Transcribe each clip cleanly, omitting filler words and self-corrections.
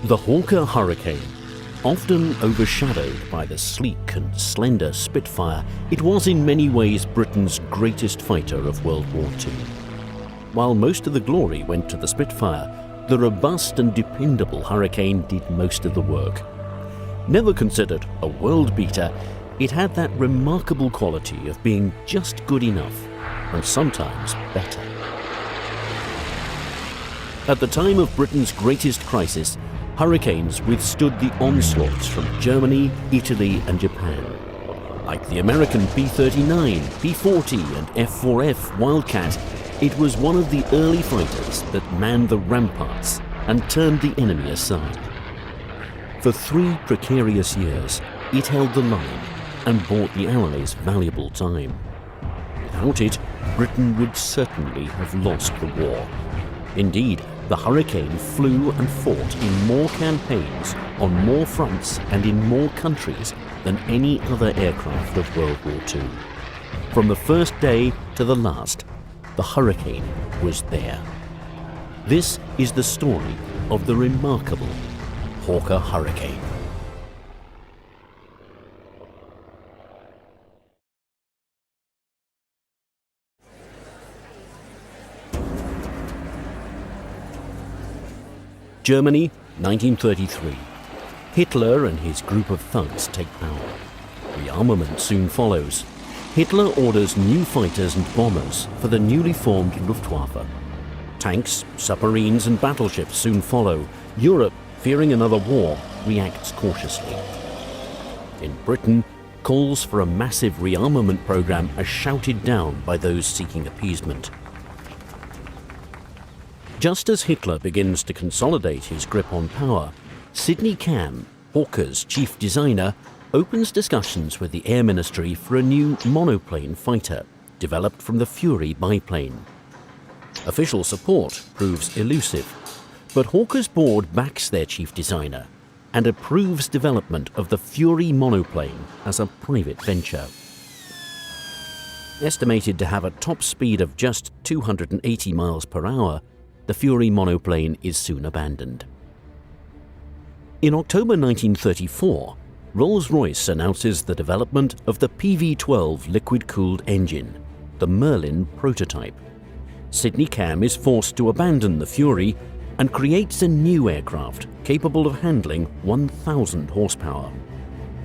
The Hawker Hurricane, often overshadowed by the sleek and slender Spitfire, it was in many ways Britain's greatest fighter of World War II. While most of the glory went to the Spitfire, the robust and dependable Hurricane did most of the work. Never considered a world beater, it had that remarkable quality of being just good enough, and sometimes better. At the time of Britain's greatest crisis, Hurricanes withstood the onslaughts from Germany, Italy and Japan. Like the American P-39, P-40 and F-4F Wildcat, it was one of the early fighters that manned the ramparts and turned the enemy aside. For 3 precarious years, it held the line and bought the Allies valuable time. Without it, Britain would certainly have lost the war. Indeed, the Hurricane flew and fought in more campaigns, on more fronts and in more countries than any other aircraft of World War II. From the first day to the last, the Hurricane was there. This is the story of the remarkable Hawker Hurricane. Germany, 1933. Hitler and his group of thugs take power. Rearmament soon follows. Hitler orders new fighters and bombers for the newly formed Luftwaffe. Tanks, submarines and battleships soon follow. Europe, fearing another war, reacts cautiously. In Britain, calls for a massive rearmament program are shouted down by those seeking appeasement. Just as Hitler begins to consolidate his grip on power, Sydney Camm, Hawker's chief designer, opens discussions with the Air Ministry for a new monoplane fighter, developed from the Fury biplane. Official support proves elusive, but Hawker's board backs their chief designer and approves development of the Fury monoplane as a private venture. Estimated to have a top speed of just 280 miles per hour, the Fury monoplane is soon abandoned. In October 1934, Rolls-Royce announces the development of the PV-12 liquid-cooled engine, the Merlin prototype. Sydney Camm is forced to abandon the Fury and creates a new aircraft capable of handling 1,000 horsepower.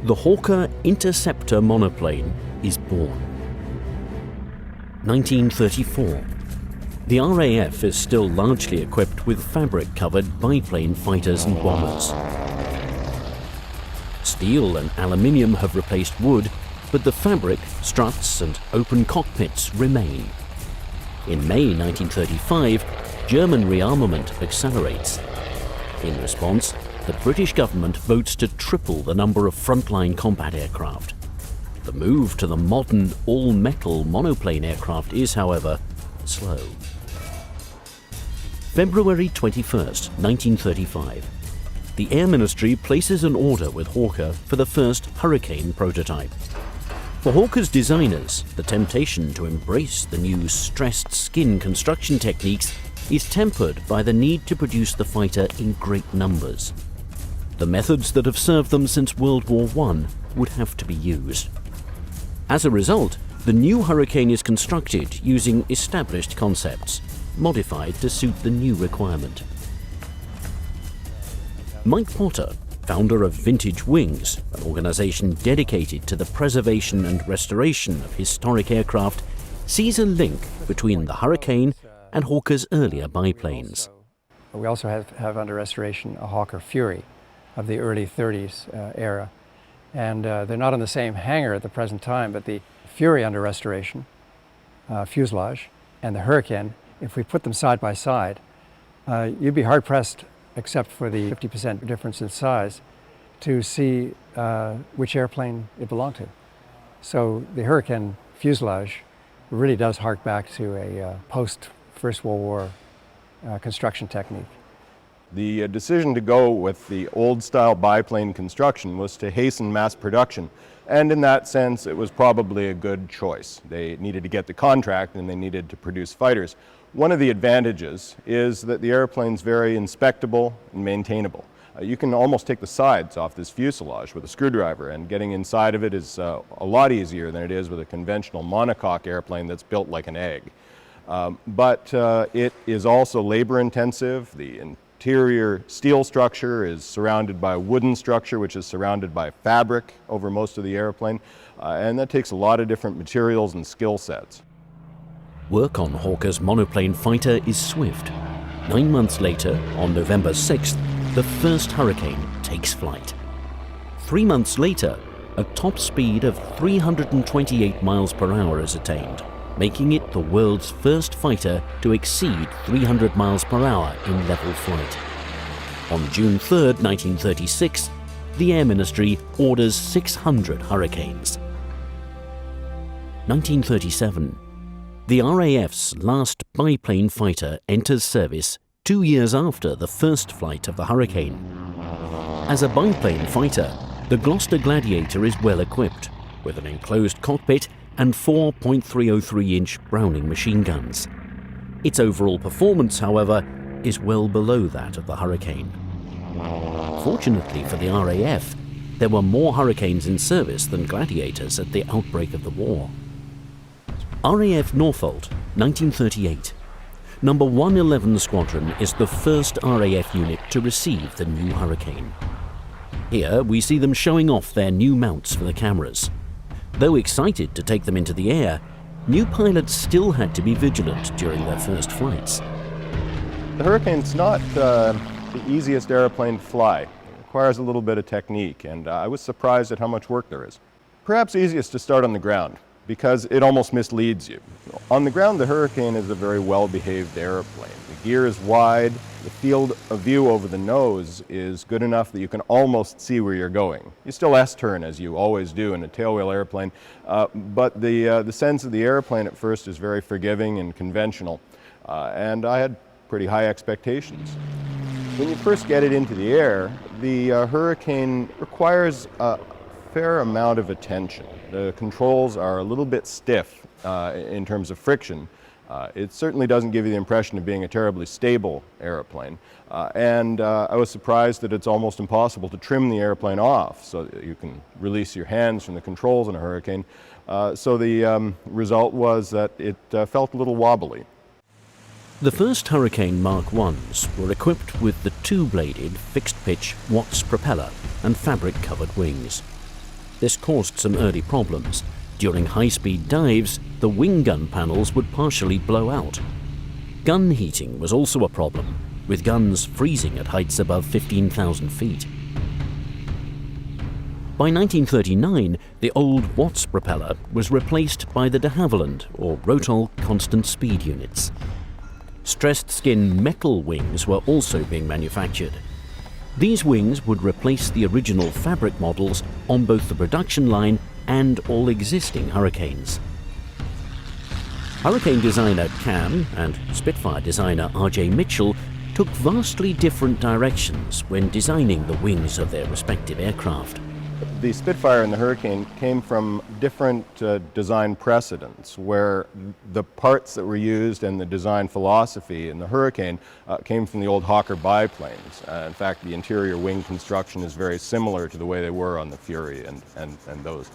The Hawker Interceptor monoplane is born. 1934. The RAF is still largely equipped with fabric-covered biplane fighters and bombers. Steel and aluminium have replaced wood, but the fabric, struts and open cockpits remain. In May 1935, German rearmament accelerates. In response, the British government votes to triple the number of frontline combat aircraft. The move to the modern all-metal monoplane aircraft is, however, slow. February 21st, 1935. The Air Ministry places an order with Hawker for the first Hurricane prototype. For Hawker's designers, the temptation to embrace the new stressed skin construction techniques is tempered by the need to produce the fighter in great numbers. The methods that have served them since World War I would have to be used. As a result, the new Hurricane is constructed using established concepts, modified to suit the new requirement. Mike Potter, founder of Vintage Wings, an organization dedicated to the preservation and restoration of historic aircraft, sees a link between the Hurricane and Hawker's earlier biplanes. We also have under restoration a Hawker Fury of the early 30s era. And they're not in the same hangar at the present time, but the Fury under restoration, fuselage, and the Hurricane, if we put them side by side, you'd be hard-pressed, except for the 50% difference in size, to see which airplane it belonged to. So the Hurricane fuselage really does hark back to a post-First World War construction technique. The decision to go with the old-style biplane construction was to hasten mass production, and in that sense it was probably a good choice. They needed to get the contract and they needed to produce fighters. One of the advantages is that the airplane's very inspectable and maintainable. You can almost take the sides off this fuselage with a screwdriver, and getting inside of it is a lot easier than it is with a conventional monocoque airplane that's built like an egg. But it is also labor intensive. The interior steel structure is surrounded by a wooden structure, which is surrounded by fabric over most of the airplane, and that takes a lot of different materials and skill sets. Work on Hawker's monoplane fighter is swift. 9 months later, on November 6th, the first Hurricane takes flight. 3 months later, a top speed of 328 miles per hour is attained, making it the world's first fighter to exceed 300 miles per hour in level flight. On June 3, 1936, the Air Ministry orders 600 Hurricanes. 1937. The RAF's last biplane fighter enters service 2 years after the first flight of the Hurricane. As a biplane fighter, the Gloucester Gladiator is well equipped, with an enclosed cockpit and 4 .303-inch Browning machine guns. Its overall performance, however, is well below that of the Hurricane. Fortunately for the RAF, there were more Hurricanes in service than Gladiators at the outbreak of the war. RAF Norfolk, 1938. Number 111 Squadron is the first RAF unit to receive the new Hurricane. Here we see them showing off their new mounts for the cameras. Though excited to take them into the air, new pilots still had to be vigilant during their first flights. The Hurricane's not the easiest airplane to fly. It requires a little bit of technique, and I was surprised at how much work there is. Perhaps easiest to start on the ground, because it almost misleads you. On the ground, the Hurricane is a very well-behaved airplane. The gear is wide, the field of view over the nose is good enough that you can almost see where you're going. You still S-turn, as you always do in a tailwheel airplane, but the sense of the airplane at first is very forgiving and conventional, and I had pretty high expectations. When you first get it into the air, the Hurricane requires a fair amount of attention. The controls are a little bit stiff in terms of friction. It certainly doesn't give you the impression of being a terribly stable airplane. And I was surprised that it's almost impossible to trim the airplane off so that you can release your hands from the controls in a Hurricane. So the result was that it felt a little wobbly. The first Hurricane Mark Is were equipped with the two-bladed fixed-pitch Watts propeller and fabric-covered wings. This caused some early problems. During high-speed dives, the wing gun panels would partially blow out. Gun heating was also a problem, with guns freezing at heights above 15,000 feet. By 1939, the old Watts propeller was replaced by the de Havilland, or Rotol constant speed units. Stressed skin metal wings were also being manufactured. These wings would replace the original fabric models on both the production line and all existing Hurricanes. Hurricane designer Camm and Spitfire designer R.J. Mitchell took vastly different directions when designing the wings of their respective aircraft. The Spitfire and the Hurricane came from different design precedents, where the parts that were used and the design philosophy in the Hurricane came from the old Hawker biplanes. In fact, the interior wing construction is very similar to the way they were on the Fury and those.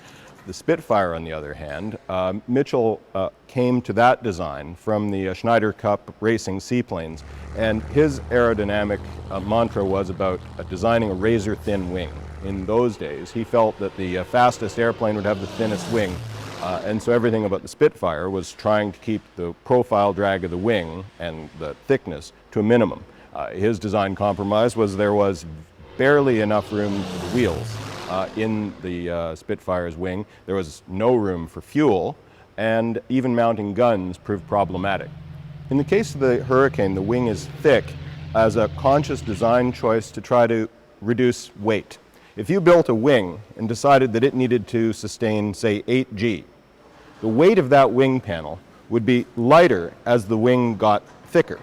The Spitfire, on the other hand, Mitchell came to that design from the Schneider Cup racing seaplanes, and his aerodynamic mantra was about designing a razor-thin wing. In those days, he felt that the fastest airplane would have the thinnest wing, and so everything about the Spitfire was trying to keep the profile drag of the wing and the thickness to a minimum. His design compromise was there was barely enough room for the wheels in the Spitfire's wing. There was no room for fuel, and even mounting guns proved problematic. In the case of the Hurricane, the wing is thick as a conscious design choice to try to reduce weight. If you built a wing and decided that it needed to sustain, say, 8G, the weight of that wing panel would be lighter as the wing got thicker.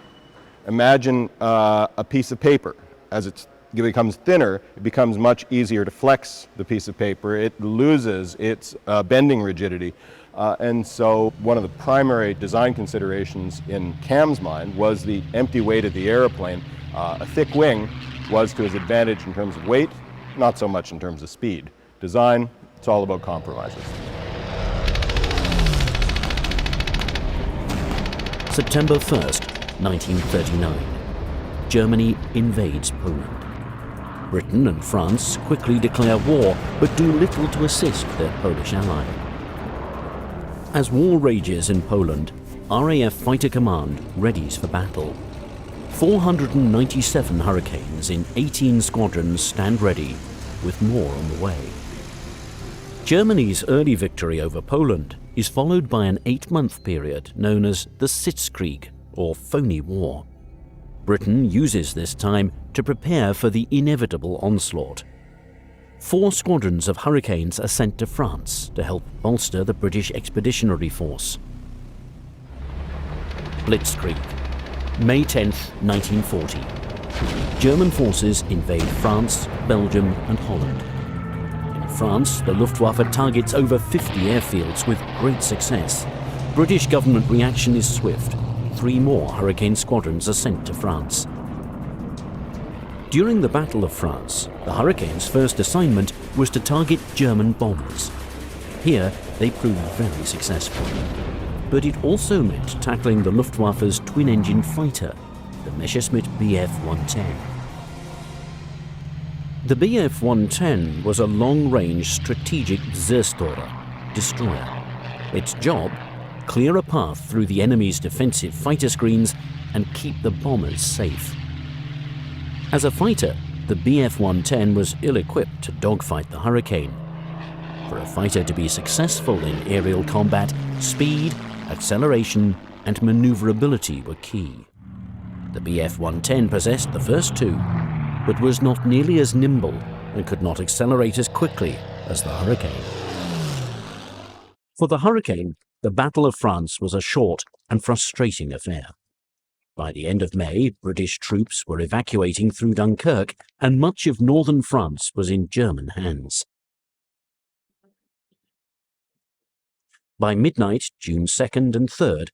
Imagine a piece of paper. As it becomes thinner, it becomes much easier to flex the piece of paper. It loses its bending rigidity. And so one of the primary design considerations in Camm's mind was the empty weight of the airplane. A thick wing was to his advantage in terms of weight, not so much in terms of speed. Design, it's all about compromises. September 1st, 1939. Germany invades Poland. Britain and France quickly declare war, but do little to assist their Polish ally. As war rages in Poland, RAF Fighter Command readies for battle. 497 Hurricanes in 18 squadrons stand ready, with more on the way. Germany's early victory over Poland is followed by an 8-month period known as the Sitzkrieg, or Phony War. Britain uses this time to prepare for the inevitable onslaught. 4 squadrons of Hurricanes are sent to France to help bolster the British Expeditionary Force. Blitzkrieg, May 10, 1940. German forces invade France, Belgium and Holland. In France, the Luftwaffe targets over 50 airfields with great success. British government reaction is swift. 3 more Hurricane squadrons are sent to France. During the Battle of France, the Hurricane's first assignment was to target German bombers. Here, they proved very successful. But it also meant tackling the Luftwaffe's twin-engine fighter, the Messerschmitt Bf-110. The Bf-110 was a long-range strategic Zerstörer, destroyer. Its job? Clear a path through the enemy's defensive fighter screens and keep the bombers safe. As a fighter, the Bf-110 was ill-equipped to dogfight the Hurricane. For a fighter to be successful in aerial combat, speed, acceleration, and maneuverability were key. The Bf-110 possessed the first 2, but was not nearly as nimble and could not accelerate as quickly as the Hurricane. For the Hurricane, the Battle of France was a short and frustrating affair. By the end of May, British troops were evacuating through Dunkirk, and much of northern France was in German hands. By midnight, June 2nd and 3rd,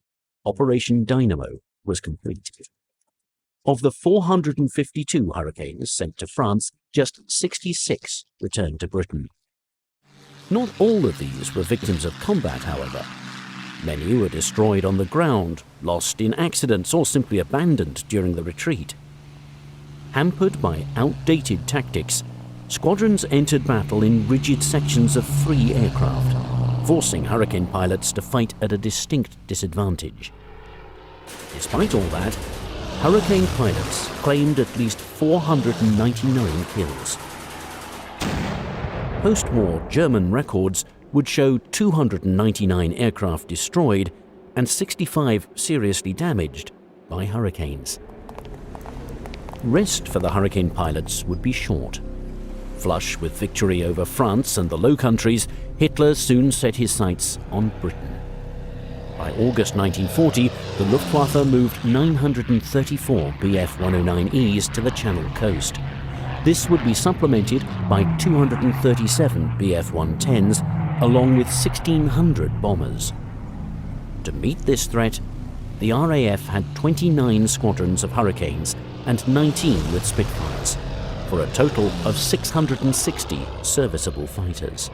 Operation Dynamo was completed. Of the 452 Hurricanes sent to France, just 66 returned to Britain. Not all of these were victims of combat, however. Many were destroyed on the ground, lost in accidents, or simply abandoned during the retreat. Hampered by outdated tactics, squadrons entered battle in rigid sections of 3 aircraft, forcing Hurricane pilots to fight at a distinct disadvantage. Despite all that, Hurricane pilots claimed at least 499 kills. Post-war German records would show 299 aircraft destroyed and 65 seriously damaged by hurricanes. Rest for the Hurricane pilots would be short. Flush with victory over France and the Low Countries, Hitler soon set his sights on Britain. By August 1940, the Luftwaffe moved 934 Bf-109Es to the Channel coast. This would be supplemented by 237 Bf-110s, along with 1,600 bombers. To meet this threat, the RAF had 29 squadrons of Hurricanes and 19 with Spitfires, for a total of 660 serviceable fighters.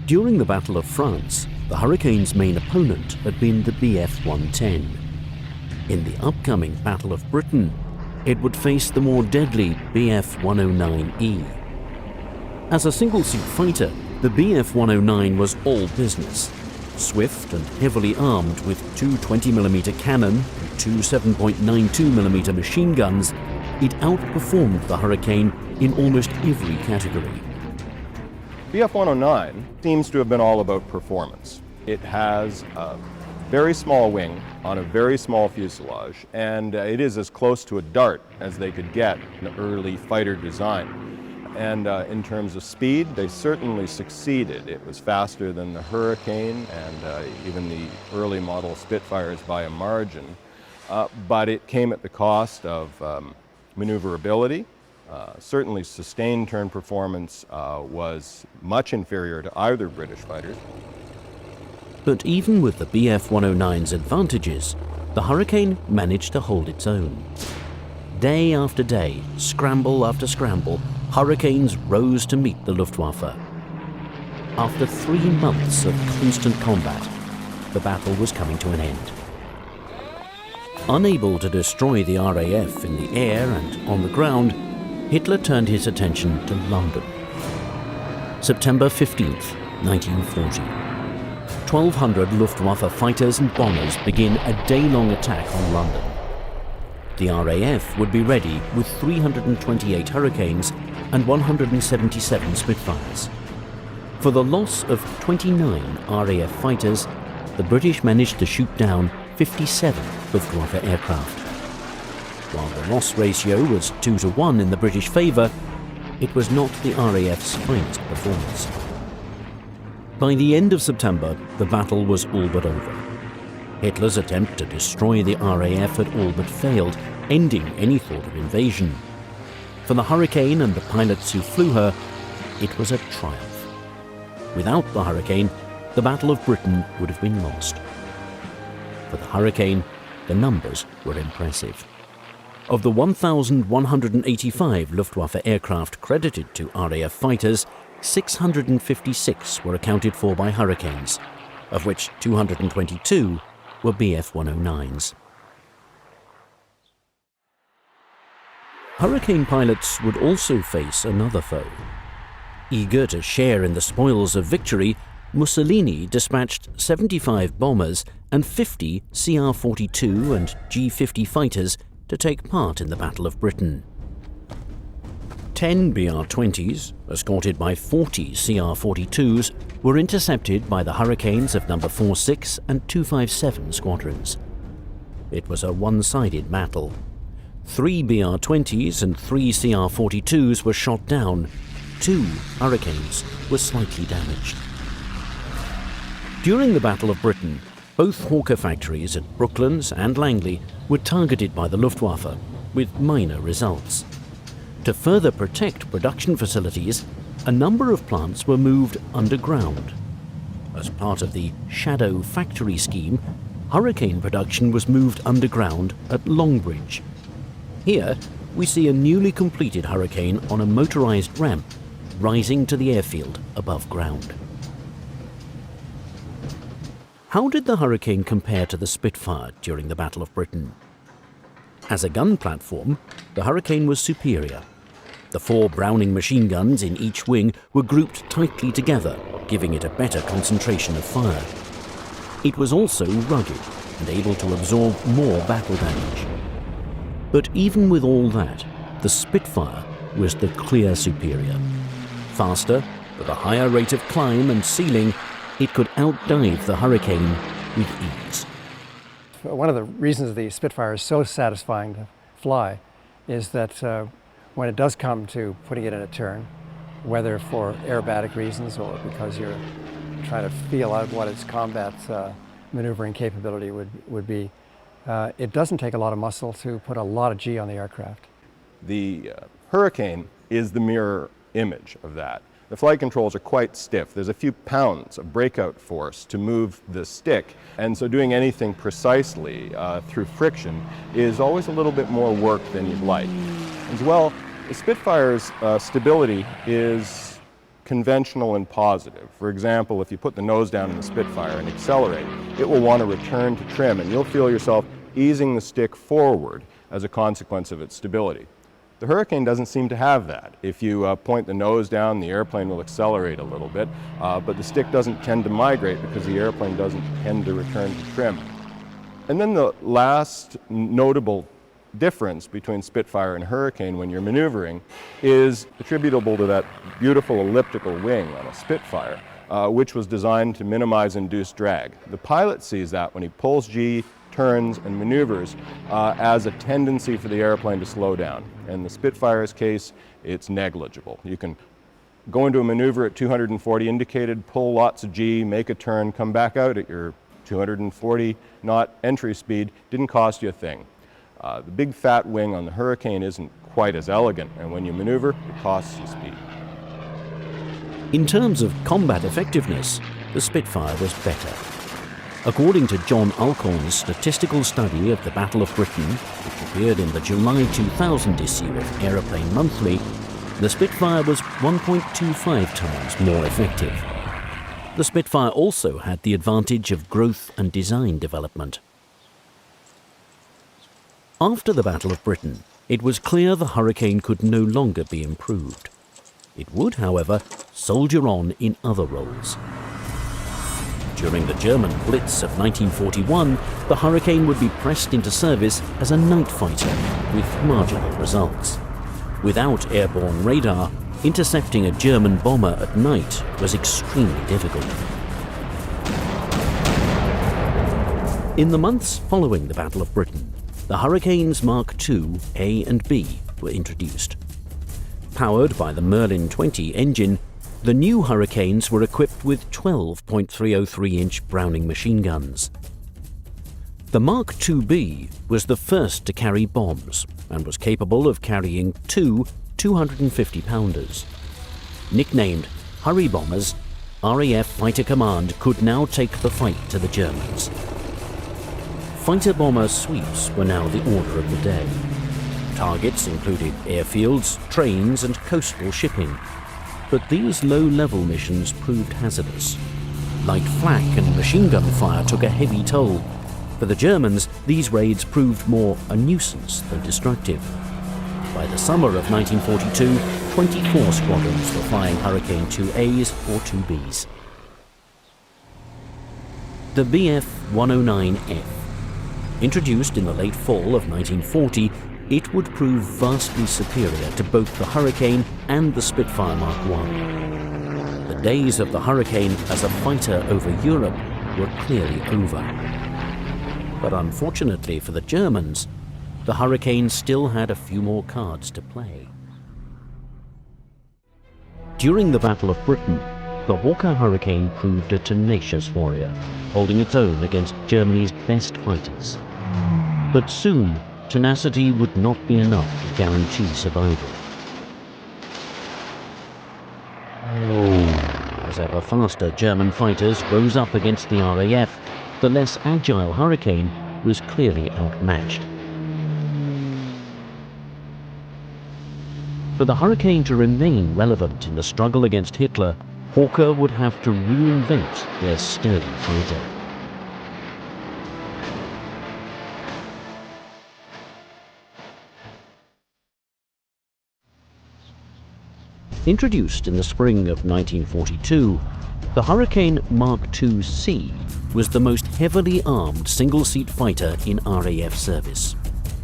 During the Battle of France, the Hurricane's main opponent had been the Bf-110. In the upcoming Battle of Britain, it would face the more deadly Bf-109E. As a single-seat fighter, the Bf-109 was all business. Swift and heavily armed with 2 20mm cannon and 2 7.92mm machine guns, it outperformed the Hurricane in almost every category. Bf-109 seems to have been all about performance. It has a very small wing on a very small fuselage, and it is as close to a dart as they could get in the early fighter design. And in terms of speed, they certainly succeeded. It was faster than the Hurricane and even the early model Spitfires by a margin. But it came at the cost of maneuverability. Certainly sustained turn performance was much inferior to either British fighters. But even with the Bf-109's advantages, the Hurricane managed to hold its own. Day after day, scramble after scramble, Hurricanes rose to meet the Luftwaffe. After 3 months of constant combat, the battle was coming to an end. Unable to destroy the RAF in the air and on the ground, Hitler turned his attention to London. September 15th, 1940. 1,200 Luftwaffe fighters and bombers begin a day-long attack on London. The RAF would be ready with 328 Hurricanes and 177 Spitfires. For the loss of 29 RAF fighters, the British managed to shoot down 57 Luftwaffe aircraft. While the loss ratio was 2-1 in the British favour, it was not the RAF's finest performance. By the end of September, the battle was all but over. Hitler's attempt to destroy the RAF had all but failed, ending any thought of invasion. For the Hurricane and the pilots who flew her, it was a triumph. Without the Hurricane, the Battle of Britain would have been lost. For the Hurricane, the numbers were impressive. Of the 1,185 Luftwaffe aircraft credited to RAF fighters, 656 were accounted for by Hurricanes, of which 222 were Bf-109s. Hurricane pilots would also face another foe. Eager to share in the spoils of victory, Mussolini dispatched 75 bombers and 50 CR-42 and G-50 fighters to take part in the Battle of Britain. 10 BR-20s, escorted by 40 CR-42s, were intercepted by the Hurricanes of No. 46 and 257 squadrons. It was a one-sided battle. 3 BR-20s and 3 CR-42s were shot down. 2 Hurricanes were slightly damaged. During the Battle of Britain, both Hawker factories at Brooklands and Langley were targeted by the Luftwaffe, with minor results. To further protect production facilities, a number of plants were moved underground. As part of the Shadow Factory scheme, Hurricane production was moved underground at Longbridge. Here, we see a newly completed Hurricane on a motorized ramp, rising to the airfield above ground. How did the Hurricane compare to the Spitfire during the Battle of Britain? As a gun platform, the Hurricane was superior. The 4 Browning machine guns in each wing were grouped tightly together, giving it a better concentration of fire. It was also rugged and able to absorb more battle damage. But even with all that, the Spitfire was the clear superior. Faster, with a higher rate of climb and ceiling, it could outdive the Hurricane with ease. One of the reasons the Spitfire is so satisfying to fly is that when it does come to putting it in a turn, whether for aerobatic reasons or because you're trying to feel out what its combat maneuvering capability would be, it doesn't take a lot of muscle to put a lot of G on the aircraft. The Hurricane is the mirror image of that. The flight controls are quite stiff. There's a few pounds of breakout force to move the stick, and so doing anything precisely through friction is always a little bit more work than you'd like. As well, the Spitfire's stability is conventional and positive. For example, if you put the nose down in the Spitfire and accelerate, it will want to return to trim, and you'll feel yourself easing the stick forward as a consequence of its stability. The Hurricane doesn't seem to have that. If you point the nose down, the airplane will accelerate a little bit, but the stick doesn't tend to migrate because the airplane doesn't tend to return to trim. And then the last notable difference between Spitfire and Hurricane when you're maneuvering is attributable to that beautiful elliptical wing on a Spitfire, which was designed to minimize induced drag. The pilot sees that when he pulls G, turns and maneuvers as a tendency for the airplane to slow down. In the Spitfire's case, it's negligible. You can go into a maneuver at 240 indicated, pull lots of G, make a turn, come back out at your 240 knot entry speed, didn't cost you a thing. The big fat wing on the Hurricane isn't quite as elegant, and when you maneuver, it costs you speed. In terms of combat effectiveness, the Spitfire was better. According to John Alcorn's statistical study of the Battle of Britain, which appeared in the July 2000 issue of Aeroplane Monthly, the Spitfire was 1.25 times more effective. The Spitfire also had the advantage of growth and design development. After the Battle of Britain, it was clear the Hurricane could no longer be improved. It would, however, soldier on in other roles. During the German Blitz of 1941, the Hurricane would be pressed into service as a night fighter with marginal results. Without airborne radar, intercepting a German bomber at night was extremely difficult. In the months following the Battle of Britain, the Hurricanes Mark II A and B were introduced. Powered by the Merlin 20 engine, the new Hurricanes were equipped with 12.303-inch Browning machine guns. The Mark IIB was the first to carry bombs and was capable of carrying two 250-pounders. Nicknamed Hurry Bombers, RAF Fighter Command could now take the fight to the Germans. Fighter-bomber sweeps were now the order of the day. Targets included airfields, trains and coastal shipping. But these low-level missions proved hazardous. Light flak and machine gun fire took a heavy toll. For the Germans, these raids proved more a nuisance than destructive. By the summer of 1942, 24 squadrons were flying Hurricane 2As or 2Bs. The Bf-109F. Introduced in the late fall of 1940, it would prove vastly superior to both the Hurricane and the Spitfire Mark I. The days of the Hurricane as a fighter over Europe were clearly over. But unfortunately for the Germans, the Hurricane still had a few more cards to play. During the Battle of Britain, the Hawker Hurricane proved a tenacious warrior, holding its own against Germany's best fighters. But soon, tenacity would not be enough to guarantee survival. As ever faster German fighters rose up against the RAF, the less agile Hurricane was clearly outmatched. For the Hurricane to remain relevant in the struggle against Hitler, Hawker would have to reinvent their sturdy fighter. Introduced in the spring of 1942, the Hurricane Mark II-C was the most heavily armed single-seat fighter in RAF service.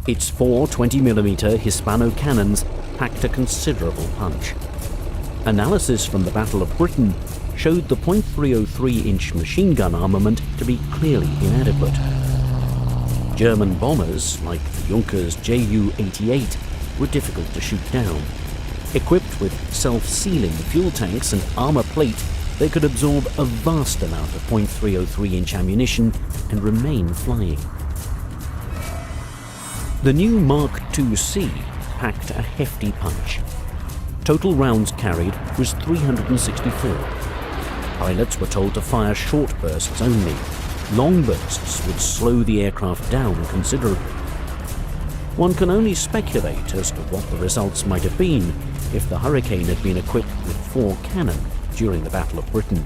Its four 20mm Hispano cannons packed a considerable punch. Analysis from the Battle of Britain showed the .303-inch machine gun armament to be clearly inadequate. German bombers, like the Junkers Ju-88, were difficult to shoot down. Equipped with self-sealing fuel tanks and armor plate, they could absorb a vast amount of .303-inch ammunition and remain flying. The new Mark II-C packed a hefty punch. Total rounds carried was 364. Pilots were told to fire short bursts only. Long bursts would slow the aircraft down considerably. One can only speculate as to what the results might have been if the Hurricane had been equipped with 4 cannon during the Battle of Britain.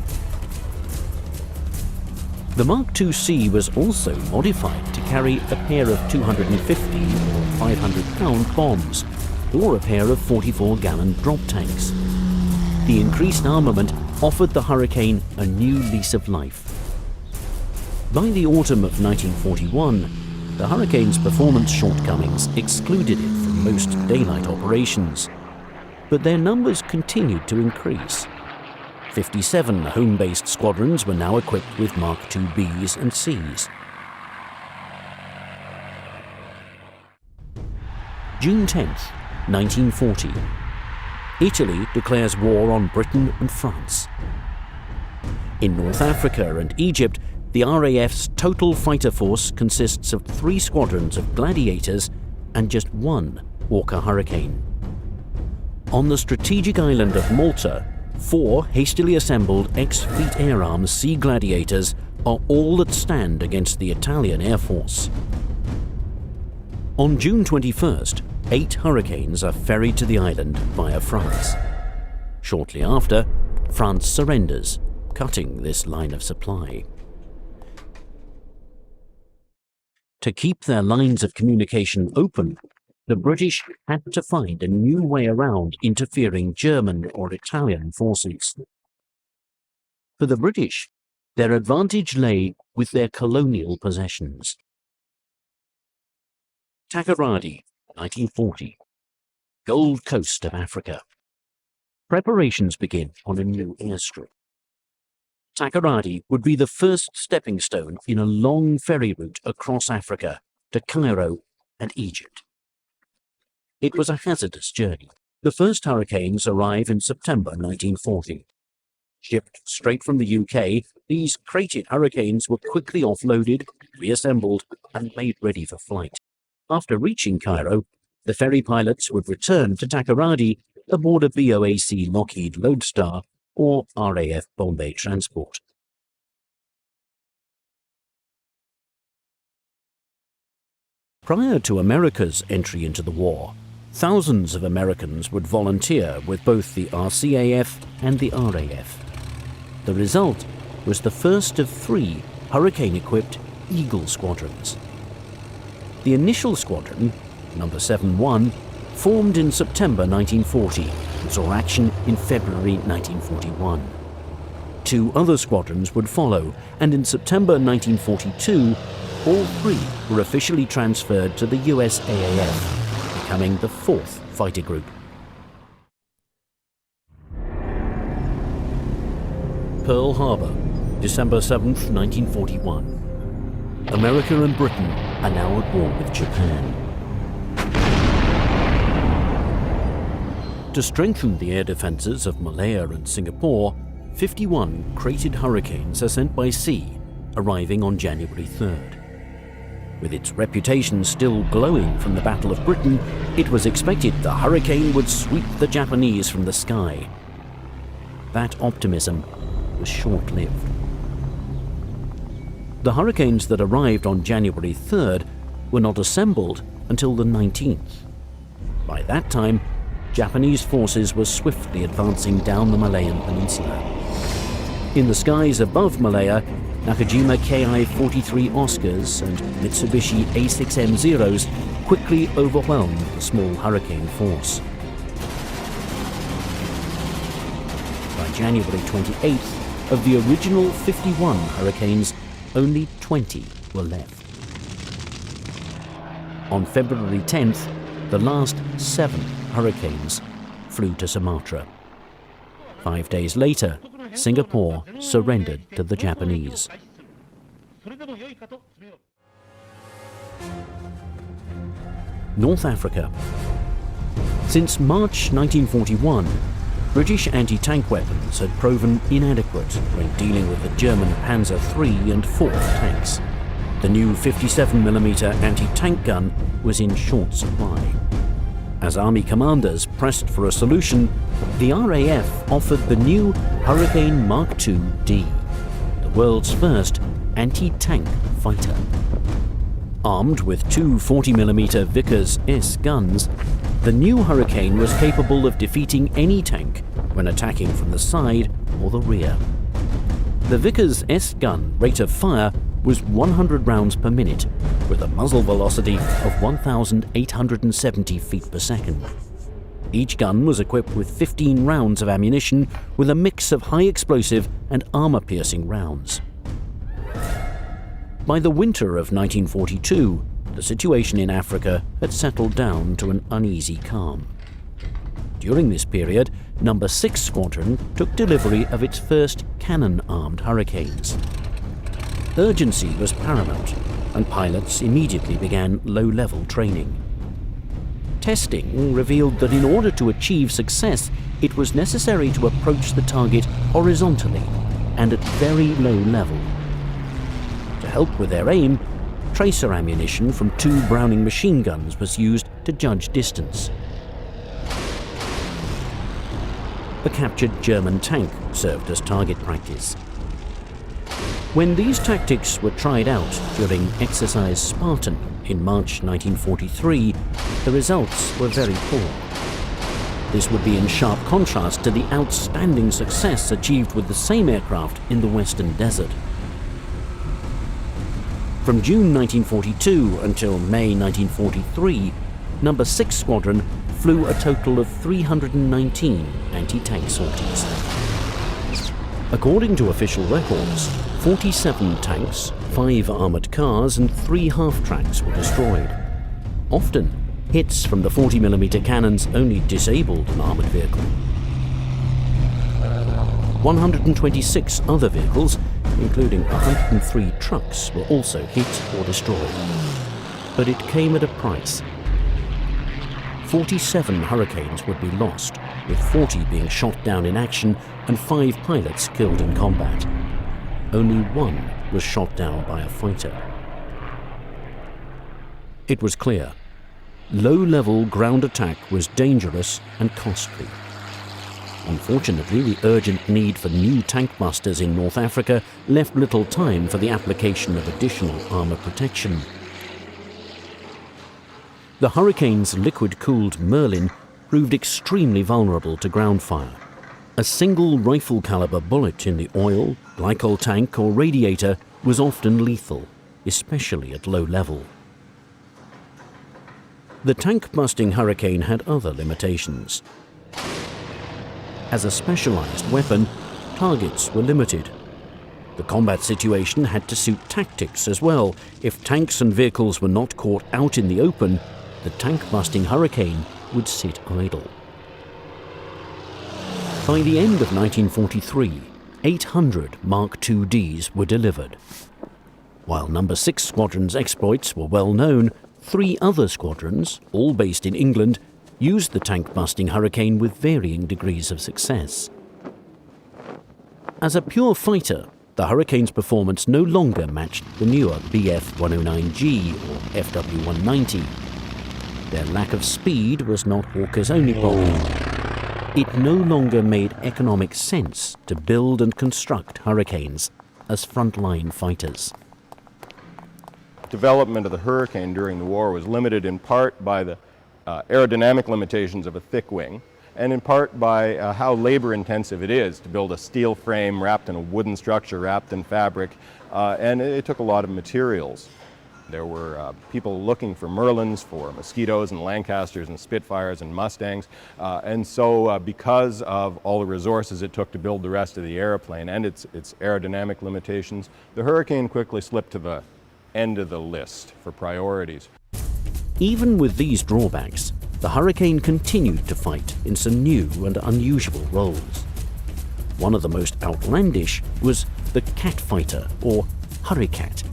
The Mark II-C was also modified to carry a pair of 250 or 500-pound bombs, or a pair of 44-gallon drop tanks. The increased armament offered the Hurricane a new lease of life. By the autumn of 1941, the Hurricane's performance shortcomings excluded it from most daylight operations, but their numbers continued to increase. 57 home-based squadrons were now equipped with Mark II Bs and Cs. June 10th, 1940. Italy declares war on Britain and France. In North Africa and Egypt, the RAF's total fighter force consists of 3 squadrons of Gladiators and just 1 Hawker Hurricane. On the strategic island of Malta, 4 hastily assembled ex-Fleet Air Arm Sea Gladiators are all that stand against the Italian Air Force. On June 21st, 8 Hurricanes are ferried to the island via France. Shortly after, France surrenders, cutting this line of supply. To keep their lines of communication open, the British had to find a new way around interfering German or Italian forces. For the British, their advantage lay with their colonial possessions. Takoradi, 1940. Gold Coast of Africa. Preparations begin on a new airstrip. Takoradi would be the first stepping stone in a long ferry route across Africa to Cairo and Egypt. It was a hazardous journey. The first Hurricanes arrive in September 1940. Shipped straight from the UK, these crated Hurricanes were quickly offloaded, reassembled, and made ready for flight. After reaching Cairo, the ferry pilots would return to Takoradi aboard a BOAC Lockheed Lodestar or RAF Bombay transport. Prior to America's entry into the war, thousands of Americans would volunteer with both the RCAF and the RAF. The result was the first of 3 Hurricane-equipped Eagle squadrons. The initial squadron, number 7-1, formed in September 1940 and saw action in February 1941. 2 other squadrons would follow, and in September 1942, all 3 were officially transferred to the USAAF, becoming the 4th fighter group. Pearl Harbor, December 7, 1941. America and Britain are now at war with Japan. To strengthen the air defences of Malaya and Singapore, 51 crated Hurricanes are sent by sea, arriving on January 3rd. With its reputation still glowing from the Battle of Britain, it was expected the Hurricane would sweep the Japanese from the sky. That optimism was short-lived. The Hurricanes that arrived on January 3rd were not assembled until the 19th. By that time, Japanese forces were swiftly advancing down the Malayan Peninsula. In the skies above Malaya, Nakajima Ki-43 Oscars and Mitsubishi A6M-0s quickly overwhelmed the small Hurricane force. By January 28th, of the original 51 Hurricanes, only 20 were left. On February 10th, the last 7 Hurricanes flew to Sumatra. 5 days later, Singapore surrendered to the Japanese. North Africa. Since March 1941, British anti-tank weapons had proven inadequate when dealing with the German Panzer III and IV tanks. The new 57mm anti-tank gun was in short supply. As army commanders pressed for a solution, the RAF offered the new Hurricane Mark II-D, the world's first anti-tank fighter. Armed with 2 40mm Vickers S guns, the new Hurricane was capable of defeating any tank when attacking from the side or the rear. The Vickers S gun rate of fire was 100 rounds per minute, with a muzzle velocity of 1,870 feet per second. Each gun was equipped with 15 rounds of ammunition with a mix of high explosive and armor-piercing rounds. By the winter of 1942, the situation in Africa had settled down to an uneasy calm. During this period, No. 6 Squadron took delivery of its first cannon-armed Hurricanes. Urgency was paramount, and pilots immediately began low-level training. Testing revealed that in order to achieve success, it was necessary to approach the target horizontally and at very low level. To help with their aim, tracer ammunition from 2 Browning machine guns was used to judge distance. A captured German tank served as target practice. When these tactics were tried out during Exercise Spartan in March 1943, the results were very poor. This would be in sharp contrast to the outstanding success achieved with the same aircraft in the Western Desert. From June 1942 until May 1943, No. 6 Squadron flew a total of 319 anti-tank sorties. According to official records, 47 tanks, 5 armoured cars and 3 half-tracks were destroyed. Often, hits from the 40mm cannons only disabled an armoured vehicle. 126 other vehicles, including 103 trucks, were also hit or destroyed. But it came at a price. 47 Hurricanes would be lost, with 40 being shot down in action and 5 pilots killed in combat. Only 1 was shot down by a fighter. It was clear. Low-level ground attack was dangerous and costly. Unfortunately, the urgent need for new tank busters in North Africa left little time for the application of additional armour protection. The Hurricane's liquid-cooled Merlin proved extremely vulnerable to ground fire. A single rifle-caliber bullet in the oil, glycol tank or radiator was often lethal, especially at low level. The tank-busting Hurricane had other limitations. As a specialized weapon, targets were limited. The combat situation had to suit tactics as well. If tanks and vehicles were not caught out in the open, the tank-busting Hurricane would sit idle. By the end of 1943, 800 Mark IIDs were delivered. While No. 6 Squadron's exploits were well known, 3 other squadrons, all based in England, used the tank-busting Hurricane with varying degrees of success. As a pure fighter, the Hurricane's performance no longer matched the newer BF-109G or FW-190. Their lack of speed was not Hawker's only problem. It no longer made economic sense to build and construct Hurricanes as frontline fighters. Development of the Hurricane during the war was limited in part by the aerodynamic limitations of a thick wing, and in part by how labor-intensive it is to build a steel frame wrapped in a wooden structure wrapped in fabric, and it took a lot of materials. There were people looking for Merlins, for Mosquitoes and Lancasters and Spitfires and Mustangs, and so because of all the resources it took to build the rest of the airplane and its aerodynamic limitations, the Hurricane quickly slipped to the end of the list for priorities. Even with these drawbacks, the Hurricane continued to fight in some new and unusual roles. One of the most outlandish was the Cat Fighter, or Hurricat,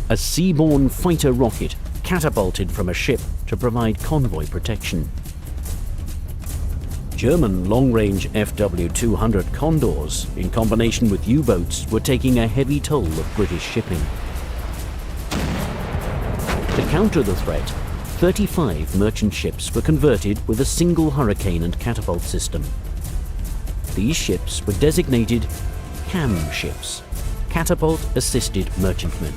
a seaborne fighter rocket catapulted from a ship to provide convoy protection. German long-range FW-200 Condors, in combination with U-boats, were taking a heavy toll of British shipping. To counter the threat, 35 merchant ships were converted with a single Hurricane and catapult system. These ships were designated CAM ships, catapult-assisted merchantmen.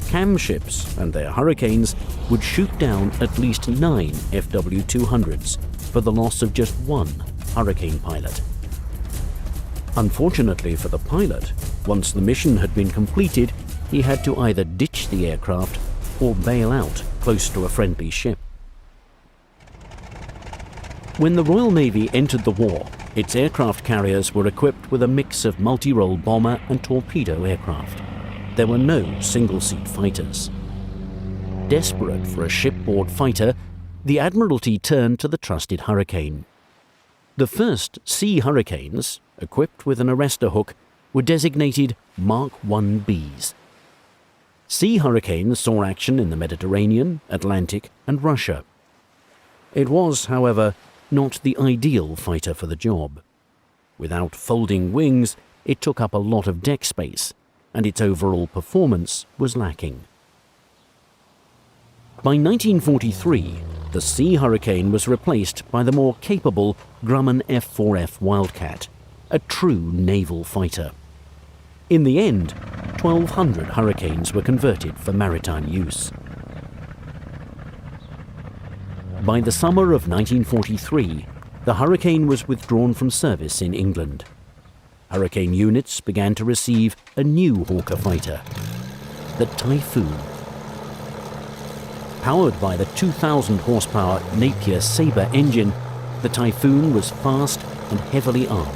CAM ships and their Hurricanes would shoot down at least 9 FW-200s for the loss of just 1 Hurricane pilot. Unfortunately for the pilot, once the mission had been completed, he had to either ditch the aircraft or bail out close to a friendly ship. When the Royal Navy entered the war, its aircraft carriers were equipped with a mix of multi-role bomber and torpedo aircraft. There were no single-seat fighters. Desperate for a shipboard fighter, the Admiralty turned to the trusted Hurricane. The first Sea Hurricanes, equipped with an arrestor hook, were designated Mark 1Bs. Sea Hurricanes saw action in the Mediterranean, Atlantic, and Russia. It was, however, not the ideal fighter for the job. Without folding wings, it took up a lot of deck space, and its overall performance was lacking. By 1943, the Sea Hurricane was replaced by the more capable Grumman F-4F Wildcat, a true naval fighter. In the end, 1,200 Hurricanes were converted for maritime use. By the summer of 1943, the Hurricane was withdrawn from service in England. Hurricane units began to receive a new Hawker fighter, the Typhoon. Powered by the 2,000 horsepower Napier Sabre engine, the Typhoon was fast and heavily armed.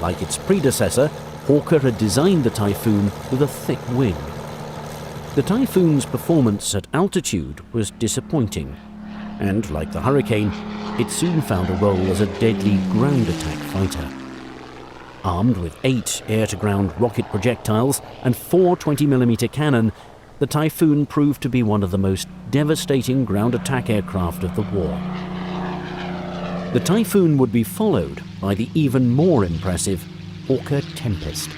Like its predecessor, Hawker had designed the Typhoon with a thick wing. The Typhoon's performance at altitude was disappointing, and like the Hurricane, it soon found a role as a deadly ground attack fighter. Armed with 8 air-to-ground rocket projectiles and 4 20mm cannon, the Typhoon proved to be one of the most devastating ground attack aircraft of the war. The Typhoon would be followed by the even more impressive Hawker Tempest.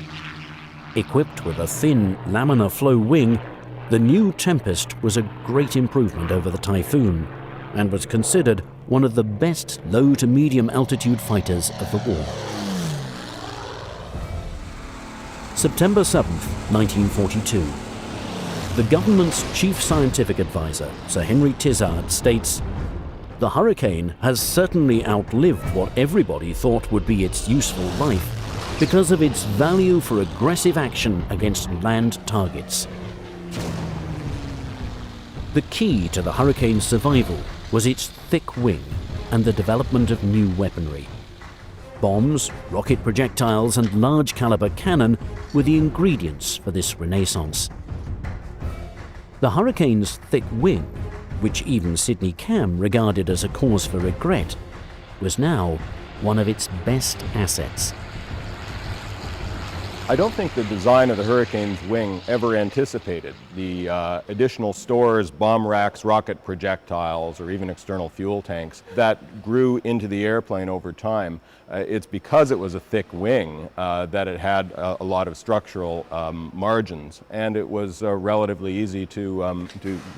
Equipped with a thin laminar flow wing, the new Tempest was a great improvement over the Typhoon and was considered one of the best low to medium altitude fighters of the war. September 7, 1942. The government's chief scientific advisor, Sir Henry Tizard, states, "The Hurricane has certainly outlived what everybody thought would be its useful life because of its value for aggressive action against land targets." The key to the Hurricane's survival was its thick wing and the development of new weaponry. Bombs, rocket projectiles, and large caliber cannon were the ingredients for this renaissance. The Hurricane's thick wing, which even Sydney Camm regarded as a cause for regret, was now one of its best assets. I don't think the design of the Hurricane's wing ever anticipated the additional stores, bomb racks, rocket projectiles, or even external fuel tanks that grew into the airplane over time. It's because it was a thick wing that it had a lot of structural margins, and it was relatively easy to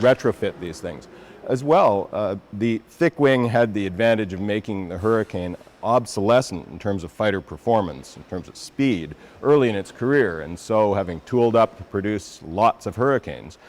retrofit these things. As well, the thick wing had the advantage of making the Hurricane obsolescent in terms of fighter performance, in terms of speed, early in its career, and so having tooled up to produce lots of Hurricanes,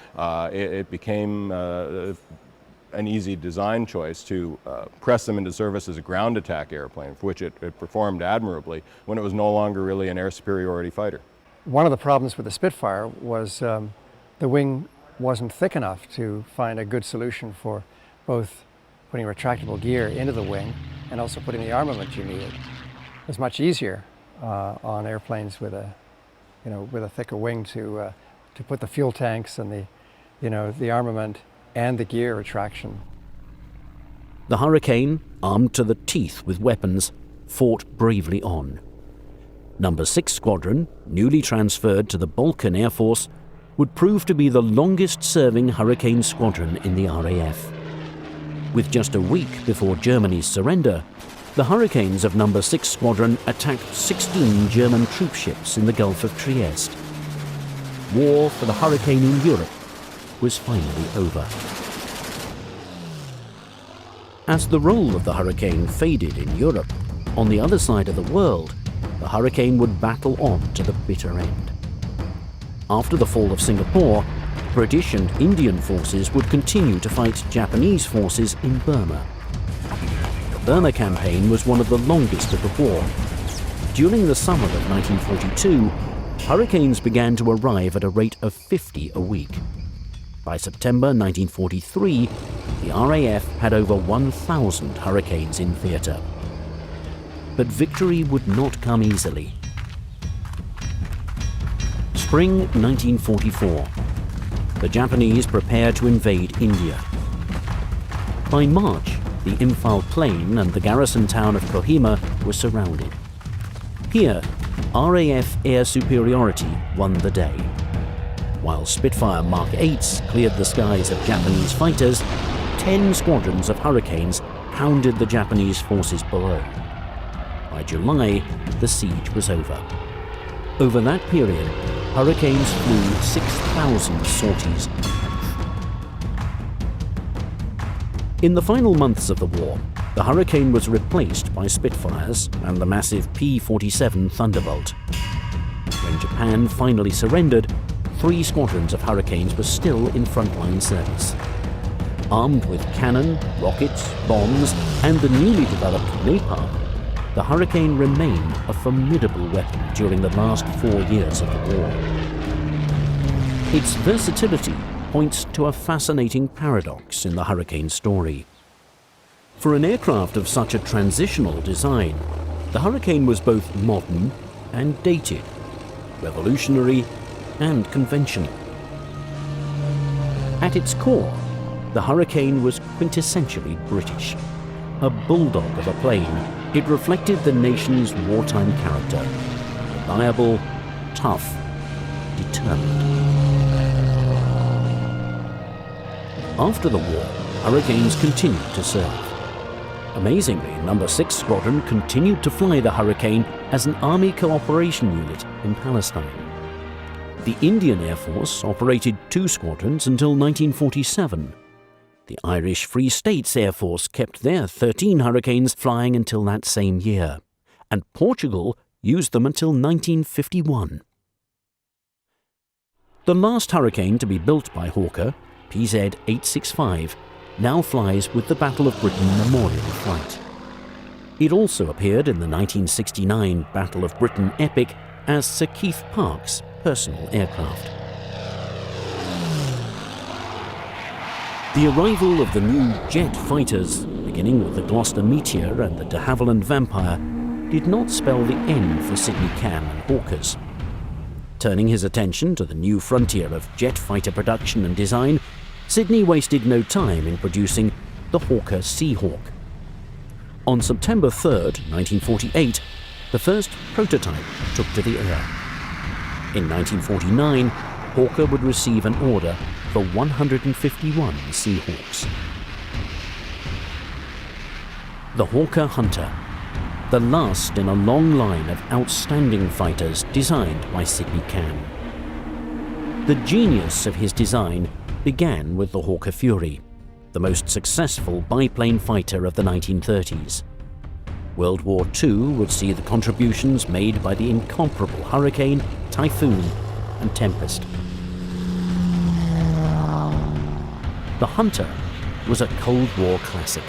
it became an easy design choice to press them into service as a ground attack airplane, for which it performed admirably when it was no longer really an air superiority fighter. One of the problems with the Spitfire was the wing wasn't thick enough to find a good solution for both putting retractable gear into the wing and also putting the armament you needed. It was much easier on airplanes with a thicker wing to put the fuel tanks and the armament and the gear retraction. The Hurricane, armed to the teeth with weapons, fought bravely on. Number 6 Squadron, newly transferred to the Balkan Air Force, would prove to be the longest-serving Hurricane squadron in the RAF. With just a week before Germany's surrender, the Hurricanes of Number 6 Squadron attacked 16 German troop ships in the Gulf of Trieste. War for the Hurricane in Europe was finally over. As the role of the Hurricane faded in Europe, on the other side of the world, the Hurricane would battle on to the bitter end. After the fall of Singapore, British and Indian forces would continue to fight Japanese forces in Burma. The Burma campaign was one of the longest of the war. During the summer of 1942, Hurricanes began to arrive at a rate of 50 a week. By September 1943, the RAF had over 1,000 Hurricanes in theatre. But victory would not come easily. Spring 1944. The Japanese prepared to invade India. By March, the Imphal Plain and the garrison town of Kohima were surrounded. Here, RAF air superiority won the day. While Spitfire Mark 8s cleared the skies of Japanese fighters, 10 squadrons of Hurricanes hounded the Japanese forces below. By July, the siege was over. Over that period, Hurricanes flew 6,000 sorties. In the final months of the war, the Hurricane was replaced by Spitfires and the massive P-47 Thunderbolt. When Japan finally surrendered, 3 squadrons of Hurricanes were still in frontline service. Armed with cannon, rockets, bombs, and the newly developed napalm, the Hurricane remained a formidable weapon during the last 4 years of the war. Its versatility points to a fascinating paradox in the Hurricane story. For an aircraft of such a transitional design, the Hurricane was both modern and dated, revolutionary and conventional. At its core, the Hurricane was quintessentially British. A bulldog of a plane, it reflected the nation's wartime character: reliable, tough, determined. After the war, Hurricanes continued to serve. Amazingly, No. 6 Squadron continued to fly the Hurricane as an Army cooperation unit in Palestine. The Indian Air Force operated 2 squadrons until 1947. The Irish Free States Air Force kept their 13 Hurricanes flying until that same year, and Portugal used them until 1951. The last Hurricane to be built by Hawker, PZ-865, now flies with the Battle of Britain Memorial Flight. It also appeared in the 1969 Battle of Britain epic as Sir Keith Park's personal aircraft. The arrival of the new jet fighters, beginning with the Gloucester Meteor and the de Havilland Vampire, did not spell the end for Sydney Camm and Hawkers. Turning his attention to the new frontier of jet fighter production and design, Sydney wasted no time in producing the Hawker Seahawk. On September 3, 1948, the first prototype took to the air. In 1949, Hawker would receive an order for 151 Seahawks. The Hawker Hunter, the last in a long line of outstanding fighters designed by Sydney Camm. The genius of his design began with the Hawker Fury, the most successful biplane fighter of the 1930s. World War II would see the contributions made by the incomparable Hurricane, Typhoon, and Tempest. The Hunter was a Cold War classic.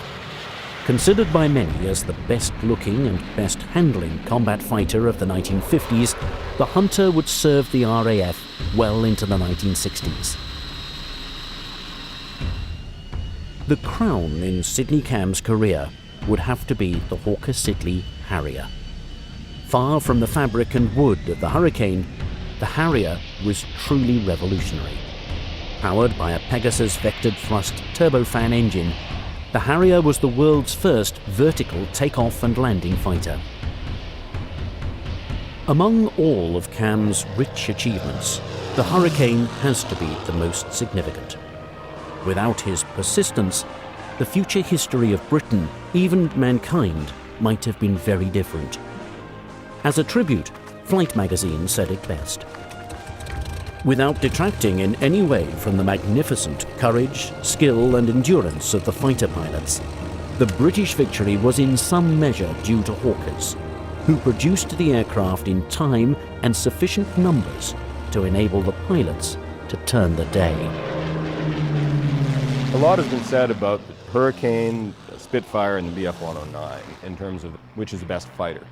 Considered by many as the best-looking and best-handling combat fighter of the 1950s, the Hunter would serve the RAF well into the 1960s. The crown in Sydney Camm's career would have to be the Hawker Siddeley Harrier. Far from the fabric and wood of the Hurricane, the Harrier was truly revolutionary. Powered by a Pegasus vectored thrust turbofan engine, the Harrier was the world's first vertical takeoff and landing fighter. Among all of Camm's rich achievements, the Hurricane has to be the most significant. Without his persistence, the future history of Britain, even mankind, might have been very different. As a tribute, Flight magazine said it best. Without detracting in any way from the magnificent courage, skill, and endurance of the fighter pilots, the British victory was in some measure due to Hawkers, who produced the aircraft in time and sufficient numbers to enable the pilots to turn the day. A lot has been said about the Hurricane, the Spitfire, and the Bf-109 in terms of which is the best fighter.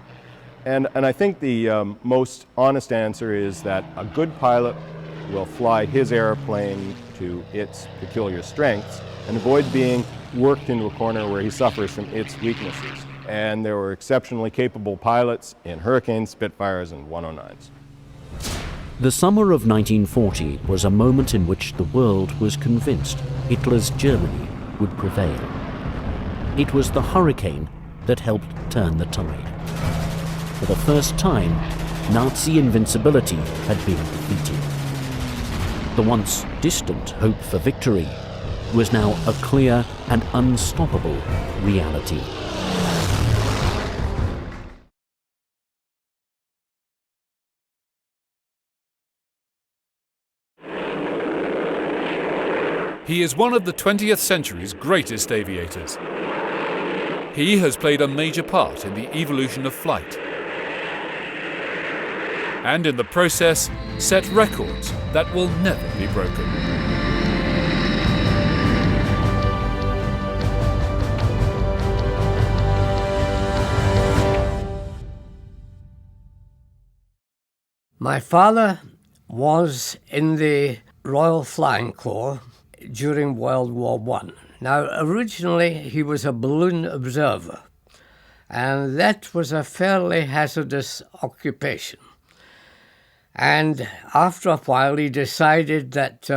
And I think the most honest answer is that a good pilot will fly his airplane to its peculiar strengths and avoid being worked into a corner where he suffers from its weaknesses. And there were exceptionally capable pilots in Hurricanes, Spitfires, and 109s. The summer of 1940 was a moment in which the world was convinced Hitler's Germany would prevail. It was the Hurricane that helped turn the tide. For the first time, Nazi invincibility had been defeated. The once distant hope for victory was now a clear and unstoppable reality. He is one of the 20th century's greatest aviators. He has played a major part in the evolution of flight. and in the process set records that will never be broken. My father was in the Royal Flying Corps during World War I. Now, originally he was a balloon observer, and that was a fairly hazardous occupation. And after a while he decided that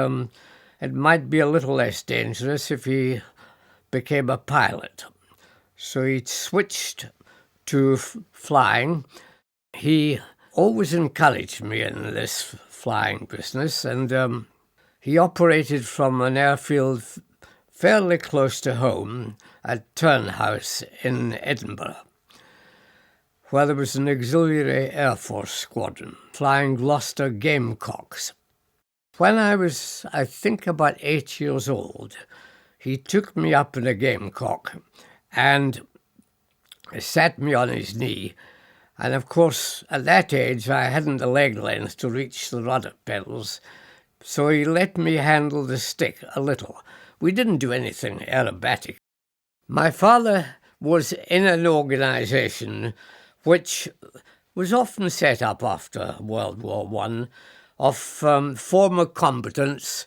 it might be a little less dangerous if he became a pilot. So he switched to flying. He always encouraged me in this flying business, and he operated from an airfield fairly close to home at Turnhouse in Edinburgh, where there was an auxiliary Air Force squadron flying Gloucester Gamecocks. When I was, I think, about 8 years old, he took me up in a Gamecock and sat me on his knee. And of course, at that age, I hadn't the leg length to reach the rudder pedals, so he let me handle the stick a little. We didn't do anything aerobatic. My father was in an organisation which was often set up after World War I of former combatants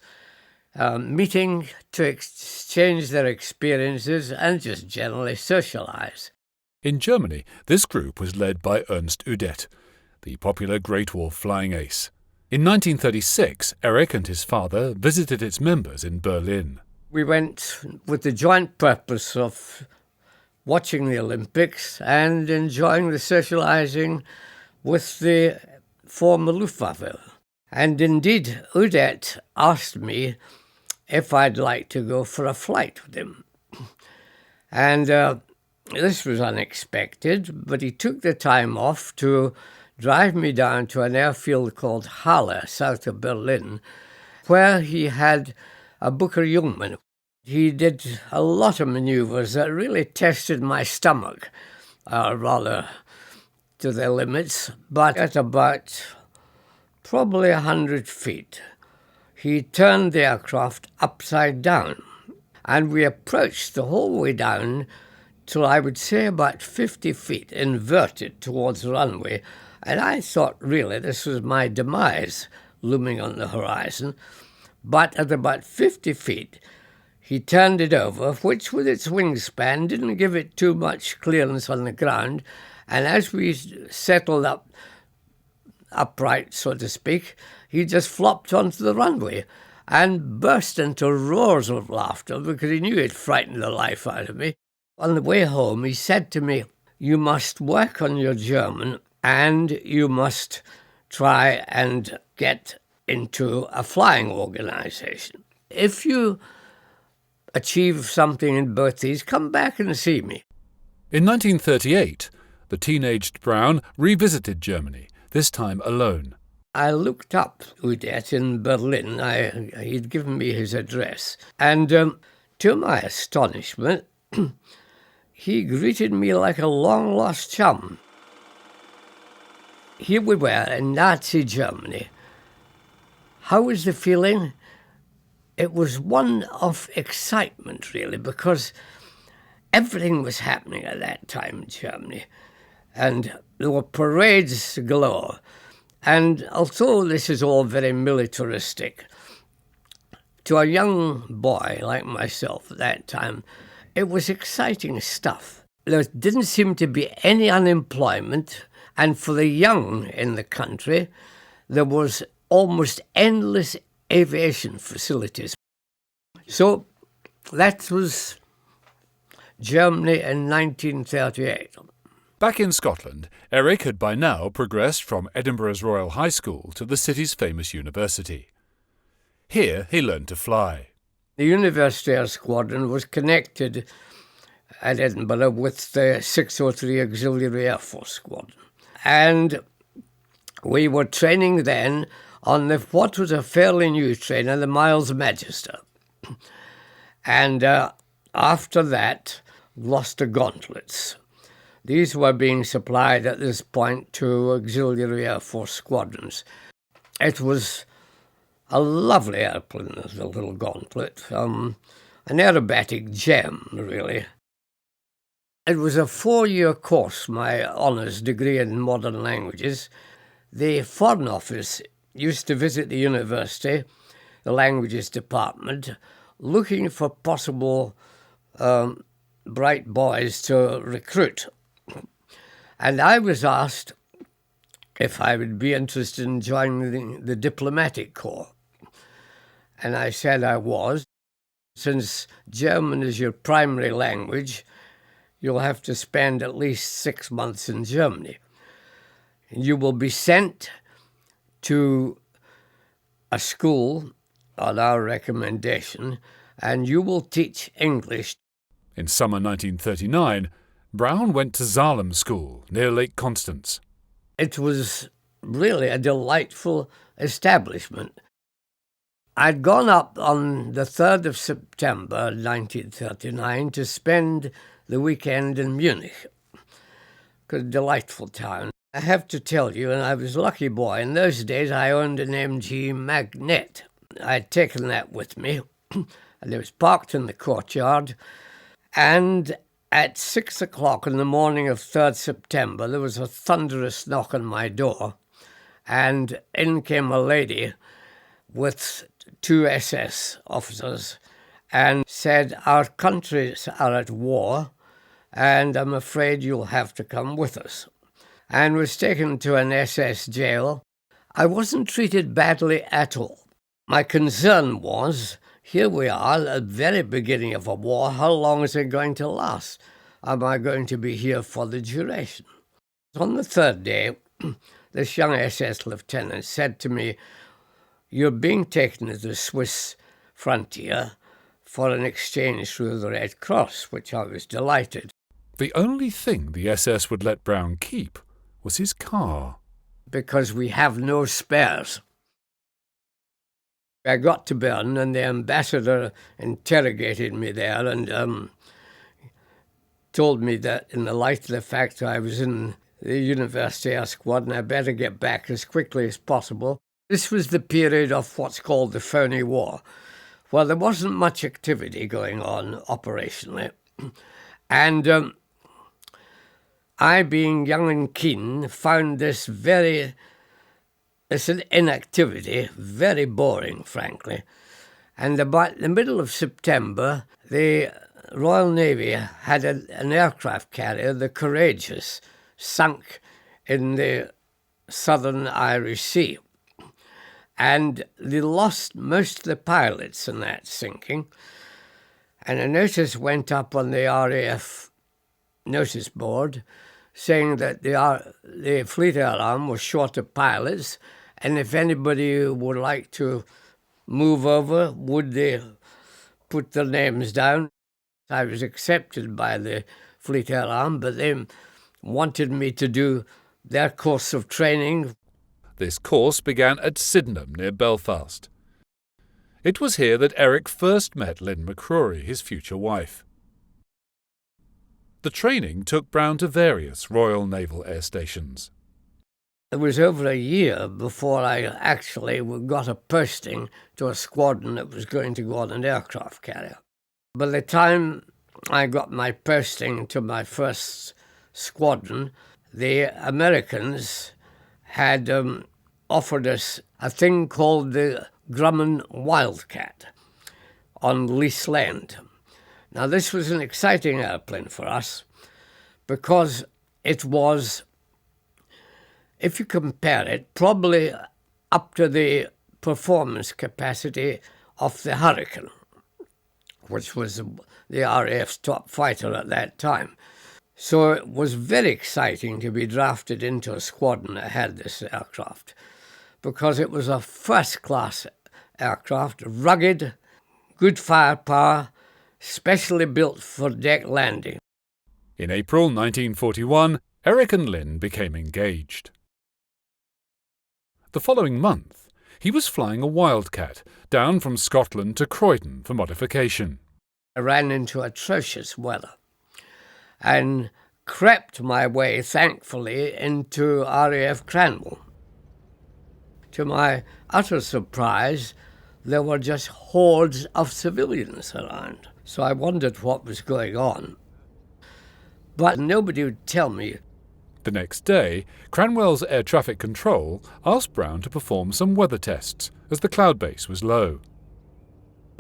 meeting to exchange their experiences and just generally socialise. In Germany, this group was led by Ernst Udet, the popular Great War flying ace. In 1936, Eric and his father visited its members in Berlin. We went with the joint purpose of watching the Olympics and enjoying the socialising with the former Luftwaffe. And indeed, Udet asked me if I'd like to go for a flight with him. And this was unexpected, but he took the time off to drive me down to an airfield called Halle, south of Berlin, where he had a Booker Jungmann. He did a lot of manoeuvres that really tested my stomach, rather to their limits, but at about probably 100 feet, he turned the aircraft upside down, and we approached the whole way down till I would say about 50 feet inverted towards the runway, and I thought really this was my demise looming on the horizon. But at about 50 feet, he turned it over, which with its wingspan didn't give it too much clearance on the ground, and as we settled upright, so to speak, he just flopped onto the runway and burst into roars of laughter because he knew he'd frightened the life out of me. On the way home, he said to me, "You must work on your German and you must try and get into a flying organisation. If you achieve something in both these, come back and see me." In 1938, the teenaged Brown revisited Germany, this time alone. I looked up Udet in Berlin. He'd given me his address. And to my astonishment, he greeted me like a long-lost chum. Here we were in Nazi Germany. How was the feeling? It was one of excitement, really, because everything was happening at that time in Germany. And there were parades galore. And although this is all very militaristic, to a young boy like myself at that time, it was exciting stuff. There didn't seem to be any unemployment, and for the young in the country, there was almost endless aviation facilities. So that was Germany in 1938. Back in Scotland, Eric had by now progressed from Edinburgh's Royal High School to the city's famous university. Here he learned to fly. The University Air Squadron was connected at Edinburgh with the 603 Auxiliary Air Force Squadron. And we were training then on what was a fairly new trainer, the Miles Magister. And after that, Gloucester Gauntlets. These were being supplied at this point to auxiliary Air Force squadrons. It was a lovely airplane, the little gauntlet, an aerobatic gem, really. It was a 4-year course, my honours degree in modern languages. The Foreign Office used to visit the university, the languages department, looking for possible bright boys to recruit. And I was asked if I would be interested in joining the diplomatic corps. And I said I was. Since German is your primary language, you'll have to spend at least 6 months in Germany. And you will be sent to a school on our recommendation, and you will teach English. In summer 1939, Brown went to Salem School near Lake Constance. It was really a delightful establishment. I'd gone up on the 3rd of September 1939 to spend the weekend in Munich. A delightful town. I have to tell you, and I was a lucky boy, in those days I owned an MG Magnet. I'd taken that with me, and it was parked in the courtyard, and at 6 o'clock in the morning of 3rd September, there was a thunderous knock on my door, and in came a lady with 2 SS officers and said, "Our countries are at war, and I'm afraid you'll have to come with us," and was taken to an SS jail. I wasn't treated badly at all. My concern was, here we are at the very beginning of a war, how long is it going to last? Am I going to be here for the duration? On the 3rd day, this young SS lieutenant said to me, "You're being taken to the Swiss frontier for an exchange through the Red Cross," which I was delighted. The only thing the SS would let Brown keep was his car. Because we have no spares. I got to Bern, and the ambassador interrogated me there and told me that in the light of the fact that I was in the University Air Squadron, I better get back as quickly as possible. This was the period of what's called the Phony War, where there wasn't much activity going on operationally. And I, being young and keen, found this inactivity very boring, frankly. And about the middle of September, the Royal Navy had an aircraft carrier, the Courageous, sunk in the southern Irish Sea. And they lost most of the pilots in that sinking. And a notice went up on the RAF notice board saying that the Fleet Air Arm was short of pilots, and if anybody would like to move over, would they put their names down? I was accepted by the Fleet Air Arm, but they wanted me to do their course of training. This course began at Sydenham near Belfast. It was here that Eric first met Lynn McCrory, his future wife. The training took Brown to various Royal Naval Air Stations. It was over a year before I actually got a posting to a squadron that was going to go on an aircraft carrier. By the time I got my posting to my first squadron, the Americans had offered us a thing called the Grumman Wildcat on Lease Land. Now, this was an exciting airplane for us because it was, if you compare it, probably up to the performance capacity of the Hurricane, which was the RAF's top fighter at that time. So it was very exciting to be drafted into a squadron that had this aircraft because it was a first-class aircraft, rugged, good firepower, specially built for deck landing. In April 1941, Eric and Lynn became engaged. The following month, he was flying a Wildcat down from Scotland to Croydon for modification. I ran into atrocious weather, and crept my way, thankfully, into RAF Cranwell. To my utter surprise, there were just hordes of civilians around. So I wondered what was going on. But nobody would tell me. The next day, Cranwell's air traffic control asked Brown to perform some weather tests, as the cloud base was low.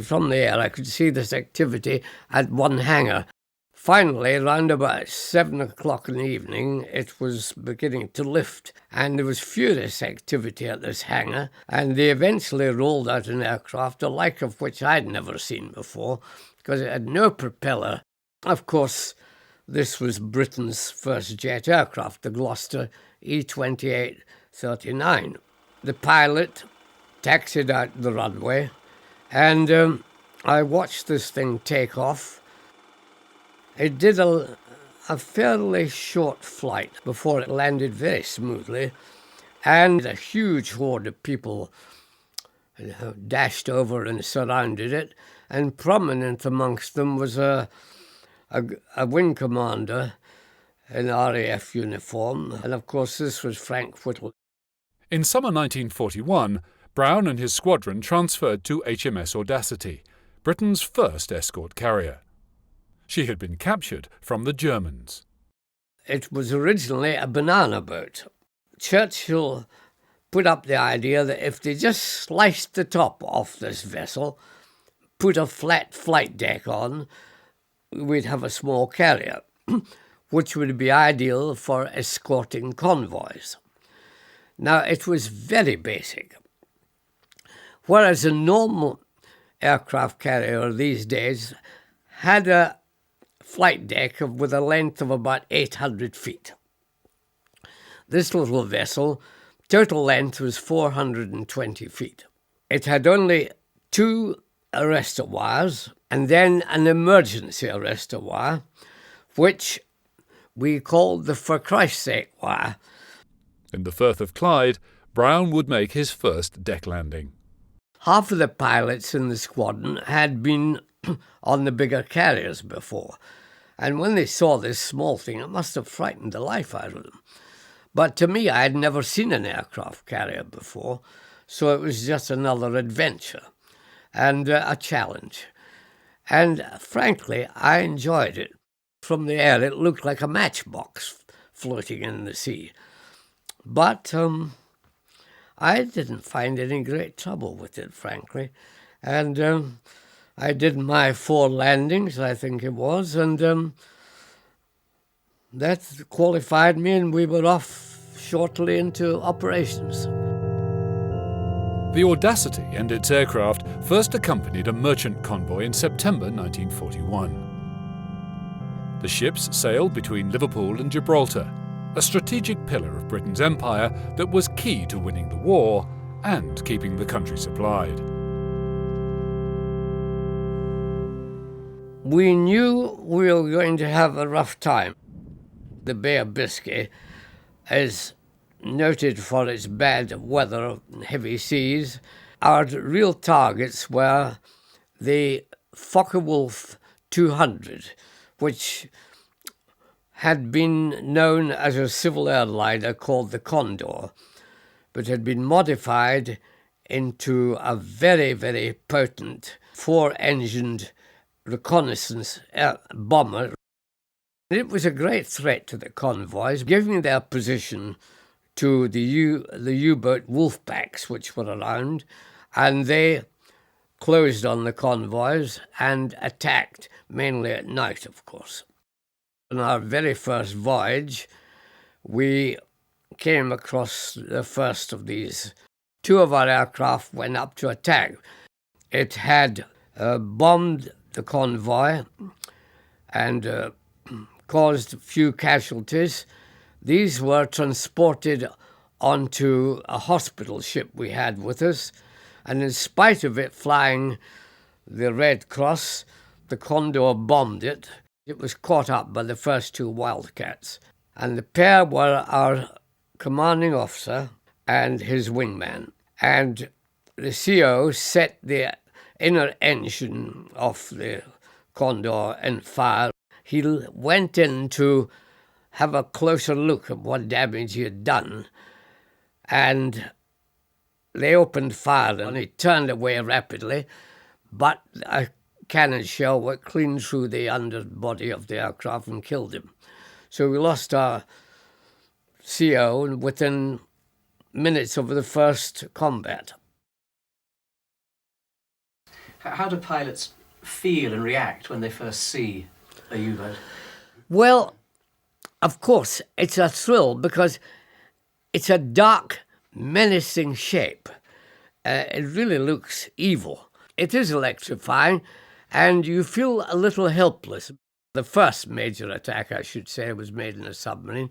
From the air, I could see this activity at one hangar. Finally, round about 7 o'clock in the evening, it was beginning to lift, and there was furious activity at this hangar, and they eventually rolled out an aircraft, the like of which I'd never seen before, because it had no propeller. Of course, this was Britain's first jet aircraft, the Gloucester E-28-39. The pilot taxied out the runway, and I watched this thing take off. It did a fairly short flight before it landed very smoothly, and a huge horde of people dashed over and surrounded it, and prominent amongst them was a wing commander in RAF uniform, and of course this was Frank Whittle. In summer 1941, Brown and his squadron transferred to HMS Audacity, Britain's first escort carrier. She had been captured from the Germans. It was originally a banana boat. Churchill put up the idea that if they just sliced the top off this vessel, put a flat flight deck on, we'd have a small carrier, which would be ideal for escorting convoys. Now, it was very basic. Whereas a normal aircraft carrier these days had a flight deck with a length of about 800 feet. This little vessel, total length was 420 feet. It had only 2 arrestor wires and then an emergency arrestor wire, which we called the for Christ's sake wire. In the Firth of Clyde, Brown would make his first deck landing. Half of the pilots in the squadron had been on the bigger carriers before, and when they saw this small thing, it must have frightened the life out of them. But to me, I had never seen an aircraft carrier before, so it was just another adventure and a challenge. And frankly, I enjoyed it. From the air, it looked like a matchbox floating in the sea. But I didn't find any great trouble with it, frankly. And I did my 4 landings, I think it was, and that qualified me, and we were off shortly into operations. The Audacity and its aircraft first accompanied a merchant convoy in September 1941. The ships sailed between Liverpool and Gibraltar, a strategic pillar of Britain's empire that was key to winning the war and keeping the country supplied. We knew we were going to have a rough time. The Bay of Biscay is noted for its bad weather and heavy seas. Our real targets were the Focke-Wulf 200, which had been known as a civil airliner called the Condor, but had been modified into a very, very potent 4-engined reconnaissance bomber. It was a great threat to the convoys, giving their position to the U-boat wolfbacks which were around, and they closed on the convoys and attacked, mainly at night, of course. On our very first voyage, we came across the first of these. 2 of our aircraft went up to attack. It had bombed the convoy and caused a few casualties. These were transported onto a hospital ship we had with us, and in spite of it flying the Red Cross, the Condor bombed it. It was caught up by the first 2 Wildcats, and the pair were our commanding officer and his wingman. And the CO set the inner engine of the Condor in fire. He went into have a closer look at what damage he had done. And they opened fire and he turned away rapidly, but a cannon shell went clean through the underbody of the aircraft and killed him. So we lost our CO within minutes of the first combat. How do pilots feel and react when they first see a U-boat? Well, of course, it's a thrill because it's a dark, menacing shape. It really looks evil. It is electrifying, and you feel a little helpless. The first major attack, I should say, was made in a submarine,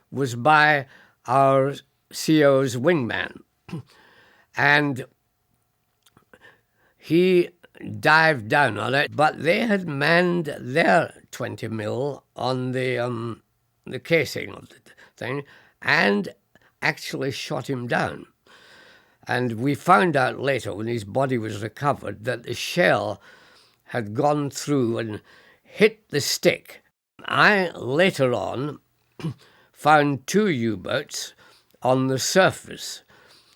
was by our CO's wingman. And he dived down on it, but they had manned their 20 mil on the casing of the thing and actually shot him down. And we found out later, when his body was recovered, that the shell had gone through and hit the stick. I later on found 2 U-boats on the surface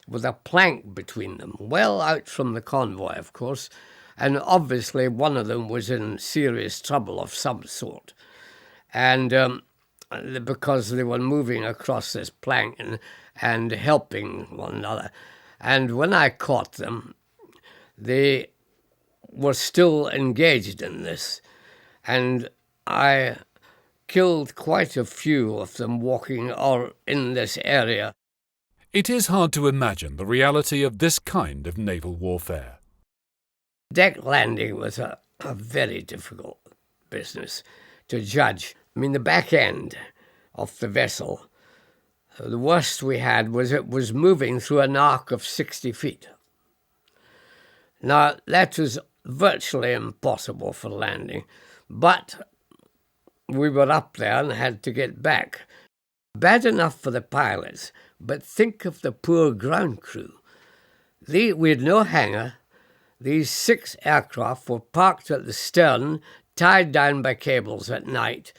with a plank between them, well out from the convoy, of course, and obviously one of them was in serious trouble of some sort. And because they were moving across this plank and helping one another. And when I caught them, they were still engaged in this, and I killed quite a few of them walking or in this area. It is hard to imagine the reality of this kind of naval warfare. Deck landing was a very difficult business to judge. I mean, the back end of the vessel, the worst we had was it was moving through an arc of 60 feet. Now, that was virtually impossible for landing, but we were up there and had to get back. Bad enough for the pilots, but think of the poor ground crew. We had no hangar. These 6 aircraft were parked at the stern, tied down by cables at night,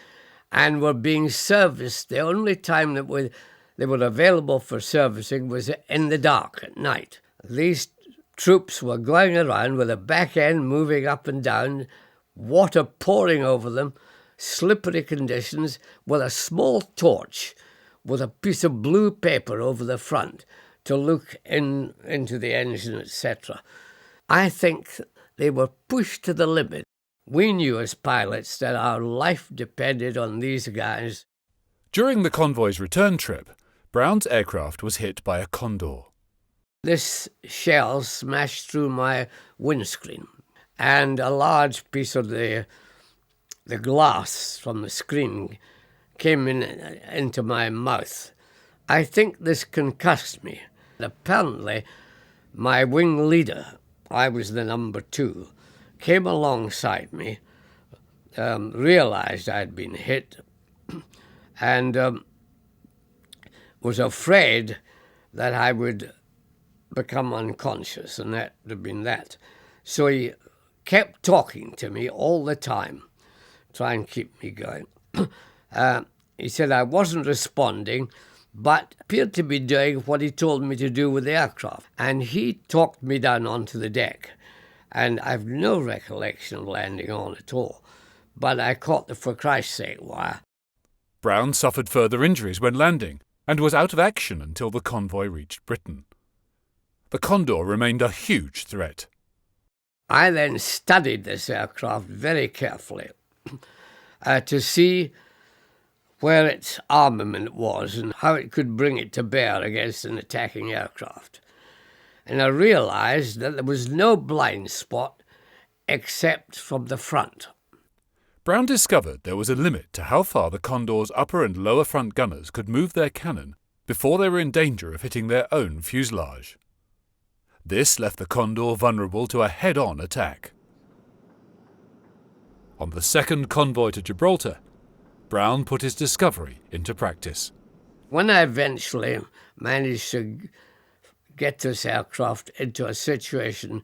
and were being serviced. The only time that they were available for servicing was in the dark at night. These troops were going around with a back end moving up and down, water pouring over them, slippery conditions, with a small torch with a piece of blue paper over the front to look into the engine, etc. I think they were pushed to the limit. We knew as pilots that our life depended on these guys. During the convoy's return trip, Brown's aircraft was hit by a Condor. This shell smashed through my windscreen, and a large piece of the glass from the screen came into my mouth. I think this concussed me. Apparently, my wing leader, I was the number 2, came alongside me, realized I'd been hit, and was afraid that I would become unconscious, and that would have been that. So he kept talking to me all the time, trying to keep me going. He said I wasn't responding, but appeared to be doing what he told me to do with the aircraft. And he talked me down onto the deck, and I've no recollection of landing on at all. But I caught the for Christ's sake wire. Brown suffered further injuries when landing and was out of action until the convoy reached Britain. The Condor remained a huge threat. I then studied this aircraft very carefully to see where its armament was and how it could bring it to bear against an attacking aircraft. And I realized that there was no blind spot except from the front. Brown discovered there was a limit to how far the Condor's upper and lower front gunners could move their cannon before they were in danger of hitting their own fuselage. This left the Condor vulnerable to a head-on attack. On the second convoy to Gibraltar, Brown put his discovery into practice. When I eventually managed to get this aircraft into a situation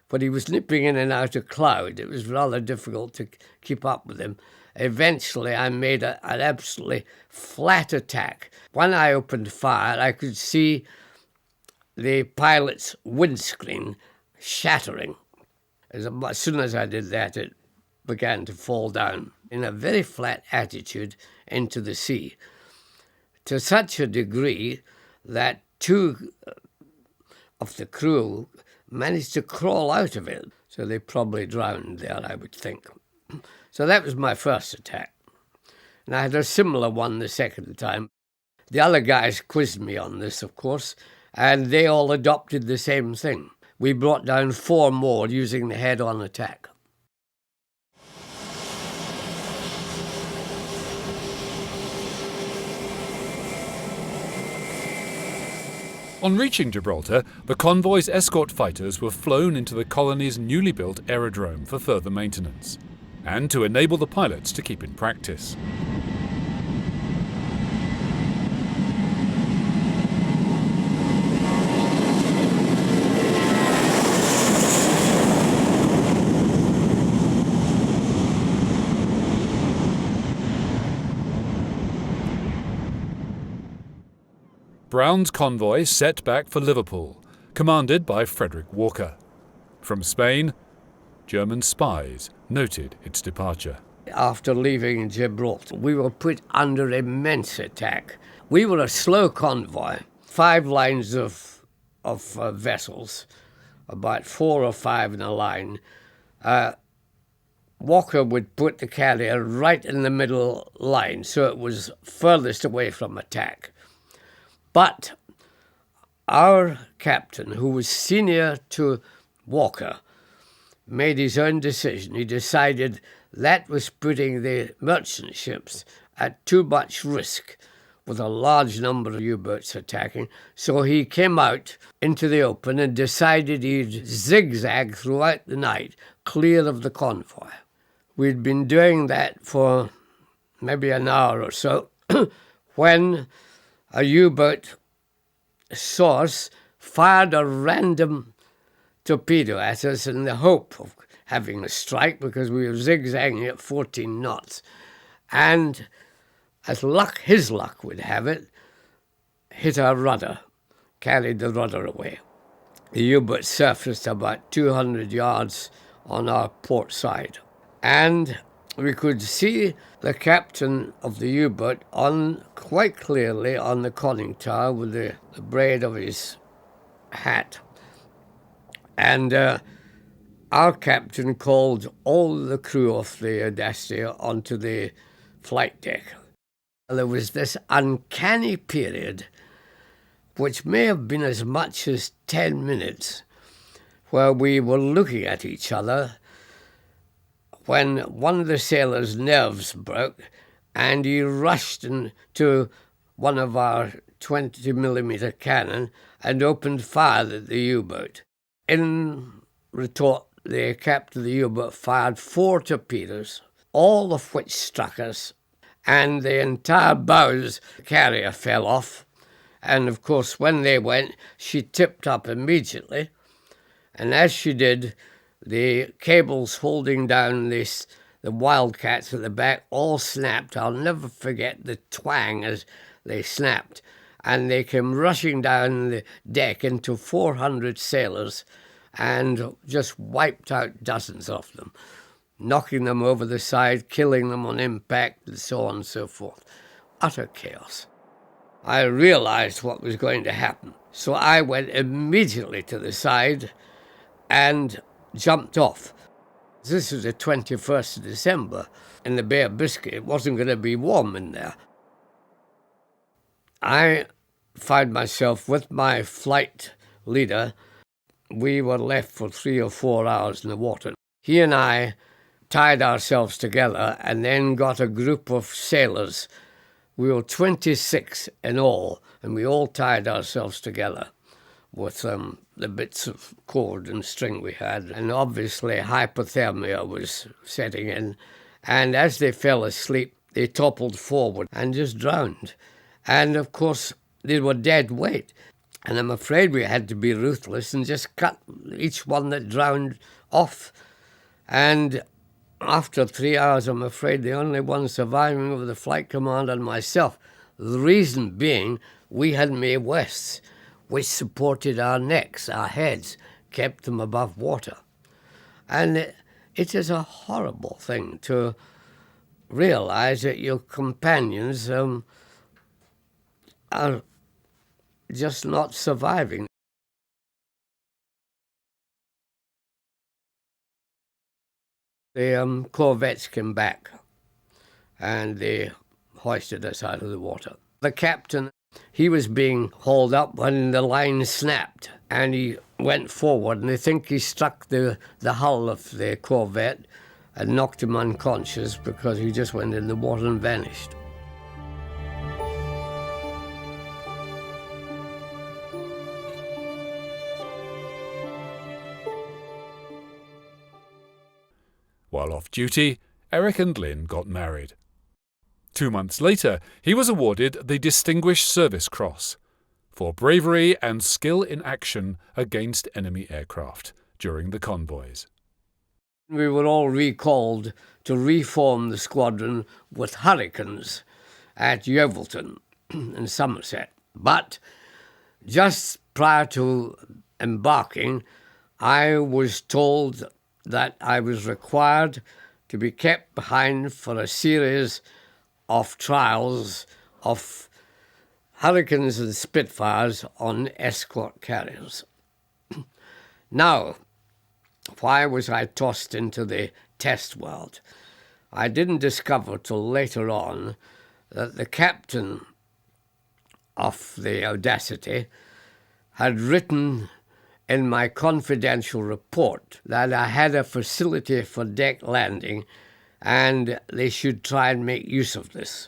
when he was nipping in and out of cloud, it was rather difficult to keep up with him. eventually I made an absolutely flat attack. When I opened fire, I could see the pilot's windscreen shattering. As soon as I did that, it began to fall down in a very flat attitude into the sea, to such a degree that two of the crew managed to crawl out of it. So they probably drowned there, I would think. So that was my first attack. And I had a similar one the second time. The other guys quizzed me on this, of course, and they all adopted the same thing. We brought down 4 more using the head-on attack. On reaching Gibraltar, the convoy's escort fighters were flown into the colony's newly built aerodrome for further maintenance, and to enable the pilots to keep in practice. Brown's convoy set back for Liverpool, commanded by Frederick Walker. From Spain, German spies noted its departure. After leaving Gibraltar, we were put under immense attack. We were a slow convoy, 5 lines of vessels, about 4 or 5 in a line. Walker would put the carrier right in the middle line, so it was furthest away from attack. But our captain, who was senior to Walker, made his own decision. He decided that was putting the merchant ships at too much risk with a large number of U-boats attacking. So he came out into the open and decided he'd zigzag throughout the night, clear of the convoy. We'd been doing that for maybe an hour or so when a U-boat source fired a random torpedo at us in the hope of having a strike, because we were zigzagging at 14 knots. And as his luck would have it, hit our rudder, carried the rudder away. The U-boat surfaced about 200 yards on our port side. And we could see the captain of the U-boat quite clearly on the conning tower with the braid of his hat. And our captain called all the crew of the Audacity onto the flight deck. There was this uncanny period, which may have been as much as 10 minutes, where we were looking at each other when one of the sailors' nerves broke and he rushed into one of our 20mm cannon and opened fire at the U-boat. In retort, the captain of the U-boat fired 4 torpedoes, all of which struck us, and the entire bows carrier fell off. And of course, when they went, she tipped up immediately, and as she did, the cables holding down the Wildcats at the back all snapped. I'll never forget the twang as they snapped. And they came rushing down the deck into 400 sailors and just wiped out dozens of them, knocking them over the side, killing them on impact, and so on and so forth. Utter chaos. I realized what was going to happen. So I went immediately to the side and jumped off. This was the 21st of December in the Bay of Biscay. It wasn't going to be warm in there. I found myself with my flight leader. We were left for 3 or 4 hours in the water. He and I tied ourselves together and then got a group of sailors. We were 26 in all, and we all tied ourselves together with the bits of cord and string we had. And obviously hypothermia was setting in. And as they fell asleep, they toppled forward and just drowned. And of course, they were dead weight. And I'm afraid we had to be ruthless and just cut each one that drowned off. And After 3 hours, I'm afraid the only one surviving was the flight commander and myself. The reason being, we had made wests, which supported our necks, our heads, kept them above water. And it is a horrible thing to realize that your companions are just not surviving. The corvettes came back and they hoisted us out of the water. The captain, he was being hauled up when the line snapped and he went forward, and I think he struck the hull of the corvette and knocked him unconscious because he just went in the water and vanished. While off duty, Eric and Lynn got married. 2 months later, he was awarded the Distinguished Service Cross for bravery and skill in action against enemy aircraft during the convoys. We were all recalled to reform the squadron with Hurricanes at Yeovilton in Somerset. But just prior to embarking, I was told that I was required to be kept behind for a series of trials of Hurricanes and Spitfires on escort carriers. Now, why was I tossed into the test world? I didn't discover till later on that the captain of the Audacity had written in my confidential report that I had a facility for deck landing and they should try and make use of this.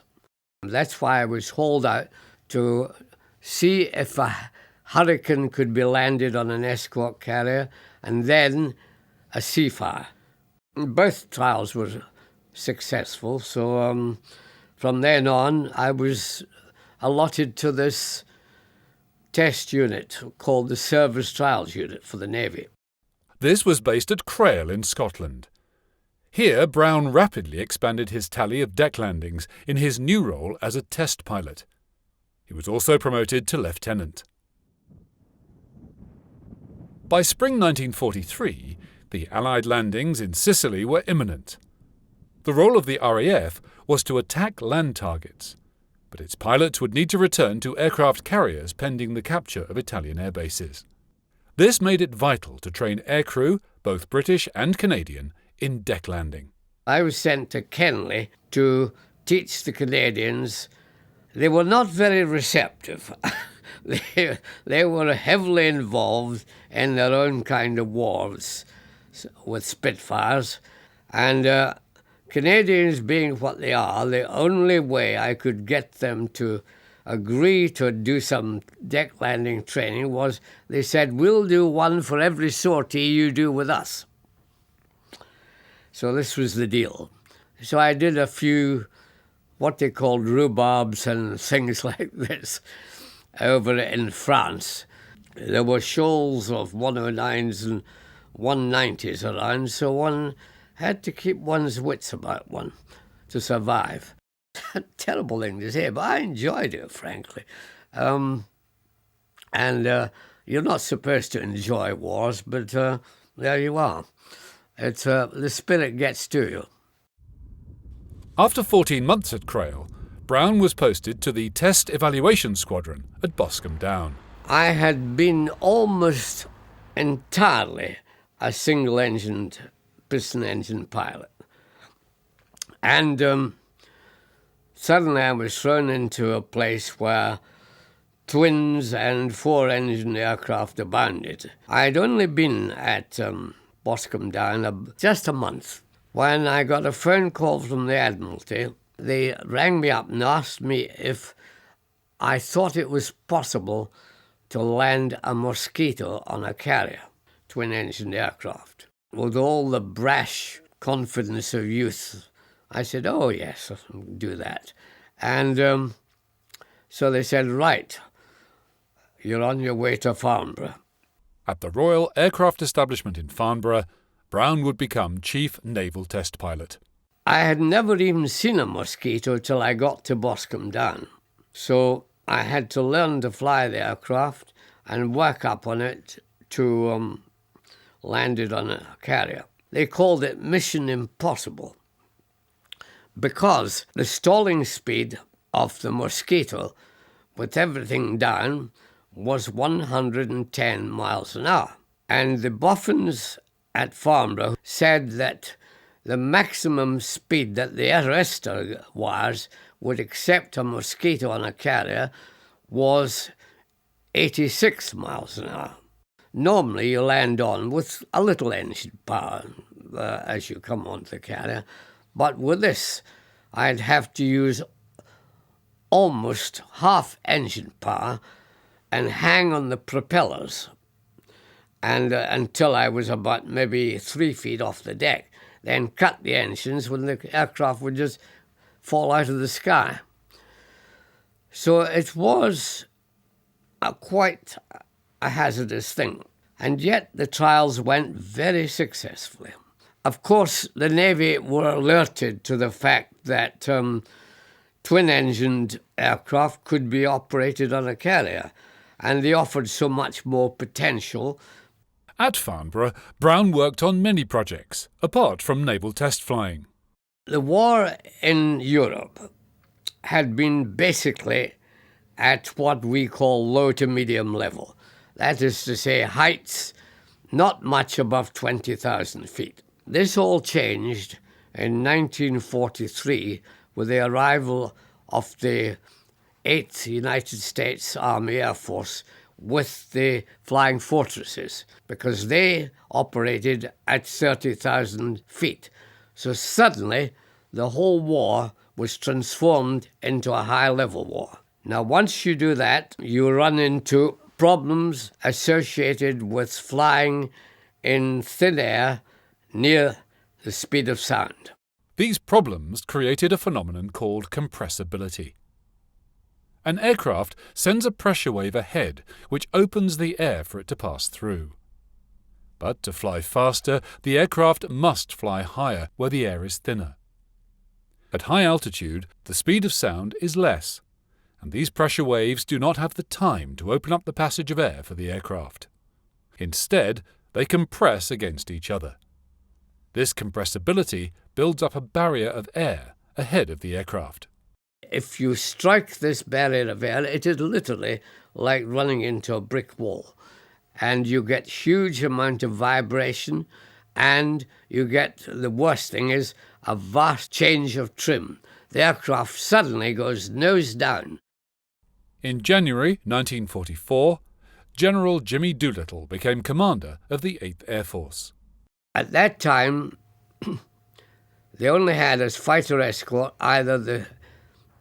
That's why I was hauled out to see if a Hurricane could be landed on an escort carrier and then a Seafire. Both trials were successful, so from then on I was allotted to this test unit called the Service Trials Unit for the Navy. This was based at Crail in Scotland. Here, Brown rapidly expanded his tally of deck landings in his new role as a test pilot. He was also promoted to lieutenant. By spring 1943, the Allied landings in Sicily were imminent. The role of the RAF was to attack land targets, but its pilots would need to return to aircraft carriers pending the capture of Italian air bases. This made it vital to train aircrew, both British and Canadian, in deck landing. I was sent to Kenley to teach the Canadians. They were not very receptive. They were heavily involved in their own kind of wars with Spitfires, and Canadians being what they are, the only way I could get them to agree to do some deck landing training was they said, we'll do one for every sortie you do with us. So this was the deal. So I did a few what they called rhubarbs and things like this over in France. There were shoals of 109s and 190s around, so one had to keep one's wits about one to survive. A terrible thing to say, but I enjoyed it, frankly. And you're not supposed to enjoy wars, but there you are. It's the spirit gets to you. After 14 months at Crail, Brown was posted to the Test Evaluation Squadron at Boscombe Down. I had been almost entirely a single-engined, piston-engine pilot. And suddenly I was thrown into a place where twins and four-engine aircraft abounded. I'd only been at Boscombe Down just a month when I got a phone call from the Admiralty. They rang me up and asked me if I thought it was possible to land a Mosquito on a carrier, twin-engine aircraft. With all the brash confidence of youth, I said, oh yes, I'll do that. And so they said, right, you're on your way to Farnborough. At the Royal Aircraft Establishment in Farnborough, Brown would become Chief Naval Test Pilot. I had never even seen a Mosquito till I got to Boscombe Down. So I had to learn to fly the aircraft and work up on it to land it on a carrier. They called it Mission Impossible because the stalling speed of the Mosquito, with everything down, was 110 miles an hour. And the boffins at Farnborough said that the maximum speed that the arrestor wires would accept a Mosquito on a carrier was 86 miles an hour. Normally you land on with a little engine power as you come onto the carrier, but with this I'd have to use almost half engine power and hang on the propellers and until I was about maybe 3 feet off the deck, then cut the engines when the aircraft would just fall out of the sky. So it was quite a hazardous thing. And yet the trials went very successfully. Of course, the Navy were alerted to the fact that twin-engined aircraft could be operated on a carrier, and they offered so much more potential. At Farnborough, Brown worked on many projects, apart from naval test flying. The war in Europe had been basically at what we call low to medium level. That is to say, heights not much above 20,000 feet. This all changed in 1943 with the arrival of the 8th United States Army Air Force with the Flying Fortresses, because they operated at 30,000 feet. So suddenly, the whole war was transformed into a high-level war. Now, once you do that, you run into problems associated with flying in thin air near the speed of sound. These problems created a phenomenon called compressibility. An aircraft sends a pressure wave ahead, which opens the air for it to pass through. But to fly faster, the aircraft must fly higher, where the air is thinner. At high altitude, the speed of sound is less, and these pressure waves do not have the time to open up the passage of air for the aircraft. Instead, they compress against each other. This compressibility builds up a barrier of air ahead of the aircraft. If you strike this barrier of air, it is literally like running into a brick wall. And you get huge amount of vibration, and you get, the worst thing is, a vast change of trim. The aircraft suddenly goes nose down. In January 1944, General Jimmy Doolittle became commander of the 8th Air Force. At that time, they only had as fighter escort either the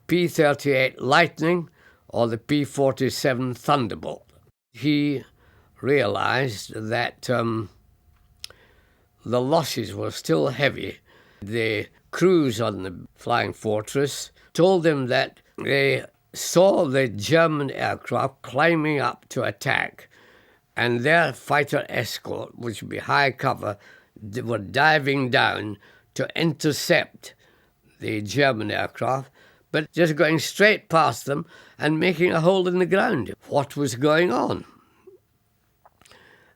P-38 Lightning or the P-47 Thunderbolt. He realized that the losses were still heavy. The crews on the Flying Fortress told him that they saw the German aircraft climbing up to attack, and their fighter escort, which would be high cover, they were diving down to intercept the German aircraft, but just going straight past them and making a hole in the ground. What was going on?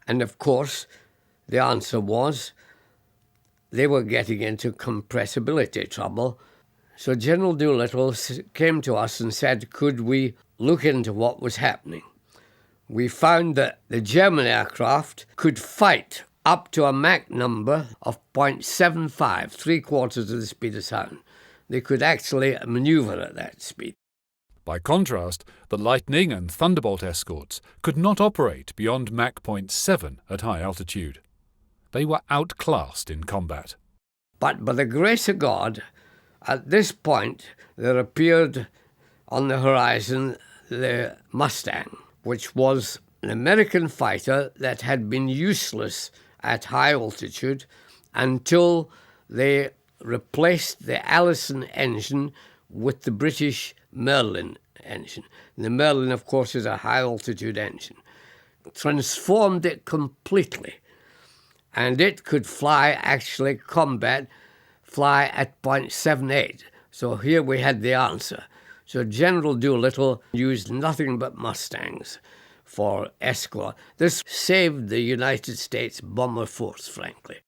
And of course, the answer was they were getting into compressibility trouble. So General Doolittle came to us and said, could we look into what was happening? We found that the German aircraft could fight up to a Mach number of 0.75, 3/4 of the speed of sound. They could actually maneuver at that speed. By contrast, the Lightning and Thunderbolt escorts could not operate beyond Mach 0.7 at high altitude. They were outclassed in combat. But by the grace of God, at this point, there appeared on the horizon the Mustang, which was an American fighter that had been useless at high altitude until they replaced the Allison engine with the British Merlin engine. And the Merlin, of course, is a high-altitude engine. Transformed it completely. and it could actually fly at 0.78. So here we had the answer. So General Doolittle used nothing but Mustangs for escort. This saved the United States bomber force, frankly.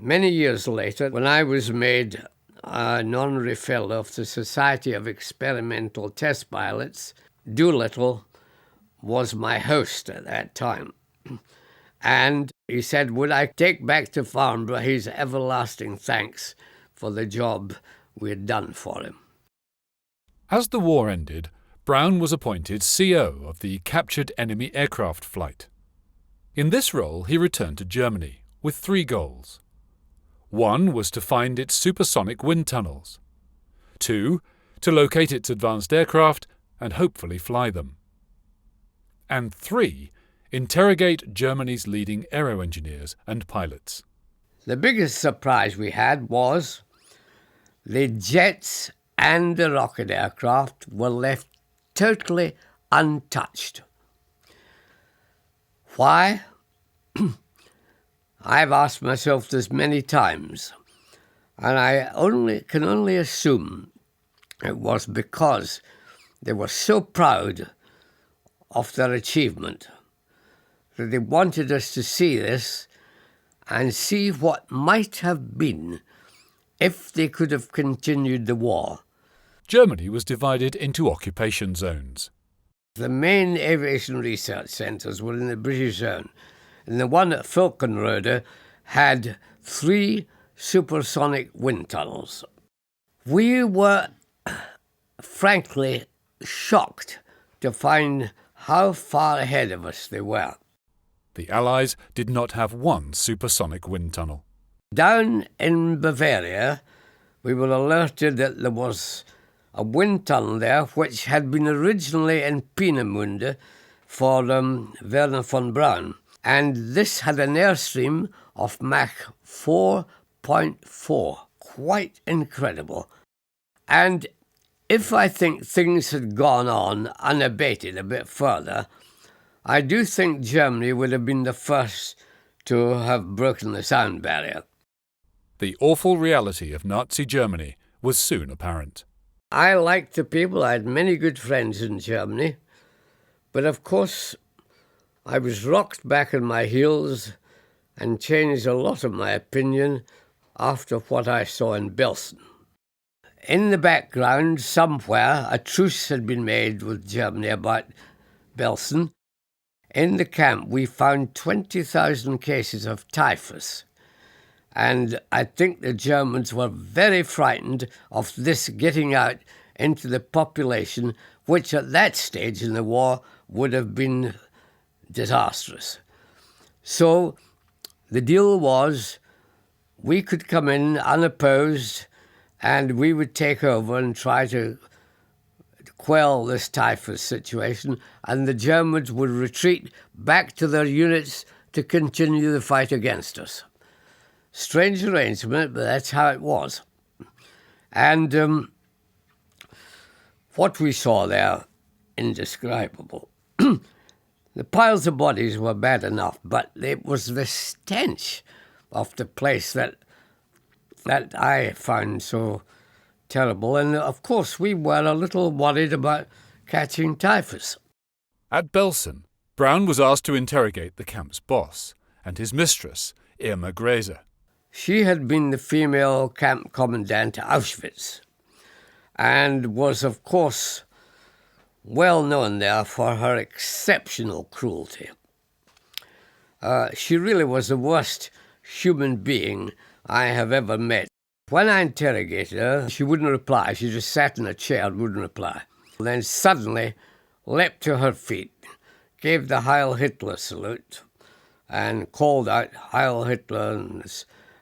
Many years later, when I was made an honorary fellow of the Society of Experimental Test Pilots, Doolittle was my host at that time. And he said, would I take back to Farnborough his everlasting thanks for the job we had done for him. As the war ended, Brown was appointed CO of the captured enemy aircraft flight. In this role, he returned to Germany with 3 goals. 1 was to find its supersonic wind tunnels. 2, to locate its advanced aircraft and hopefully fly them. And 3, interrogate Germany's leading aero engineers and pilots. The biggest surprise we had was the jets and the rocket aircraft were left totally untouched. Why? I've asked myself this many times, and I can only assume it was because they were so proud of their achievement that they wanted us to see this and see what might have been if they could have continued the war. Germany was divided into occupation zones. The main aviation research centres were in the British zone, and the one at Falklands had 3 supersonic wind tunnels. We were, frankly, shocked to find how far ahead of us they were. The Allies did not have 1 supersonic wind tunnel. Down in Bavaria, we were alerted that there was a wind tunnel there which had been originally in Peenemünde for Wernher von Braun. And this had an airstream of Mach 4.4. Quite incredible. And if I think things had gone on unabated a bit further, I do think Germany would have been the first to have broken the sound barrier. The awful reality of Nazi Germany was soon apparent. I liked the people. I had many good friends in Germany. But of course, I was rocked back on my heels and changed a lot of my opinion after what I saw in Belsen. In the background, somewhere, a truce had been made with Germany about Belsen. In the camp, we found 20,000 cases of typhus. And I think the Germans were very frightened of this getting out into the population, which at that stage in the war would have been disastrous. So the deal was we could come in unopposed and we would take over and try to quell this typhus situation, and the Germans would retreat back to their units to continue the fight against us. Strange arrangement, but that's how it was. And what we saw there, indescribable. The piles of bodies were bad enough, but it was the stench of the place that I found so terrible. And of course, we were a little worried about catching typhus. At Belsen, Brown was asked to interrogate the camp's boss and his mistress, Irma Gräser. She had been the female camp commandant at Auschwitz and was, of course, well known there for her exceptional cruelty. She really was the worst human being I have ever met. When I interrogated her, she wouldn't reply. She just sat in a chair and wouldn't reply. Then suddenly leapt to her feet, gave the Heil Hitler salute, and called out Heil Hitler,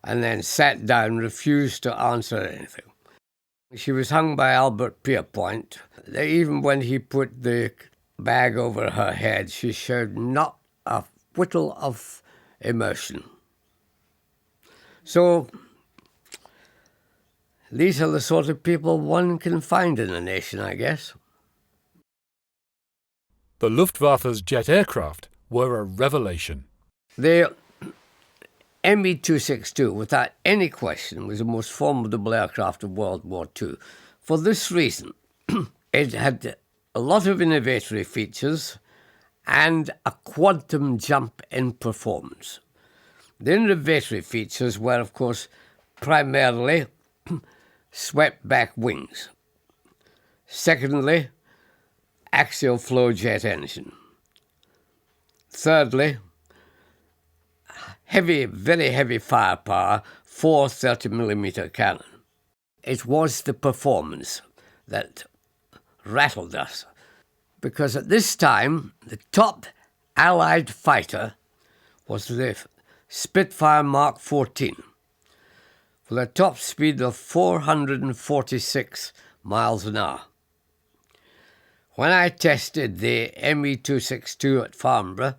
and then sat down, refused to answer anything. She was hung by Albert Pierpoint. Even when he put the bag over her head, she showed not a whittle of emotion. So these are the sort of people one can find in a nation, I guess. The Luftwaffe's jet aircraft were a revelation. They Me-262, without any question, was the most formidable aircraft of World War II. For this reason, it had a lot of innovatory features and a quantum jump in performance. The innovatory features were, of course, primarily swept-back wings. Secondly, axial flow jet engine. Thirdly, very heavy firepower, 4 30mm cannon. It was the performance that rattled us, because at this time, the top Allied fighter was the Spitfire Mark 14, with a top speed of 446 miles an hour. When I tested the Me-262 at Farnborough,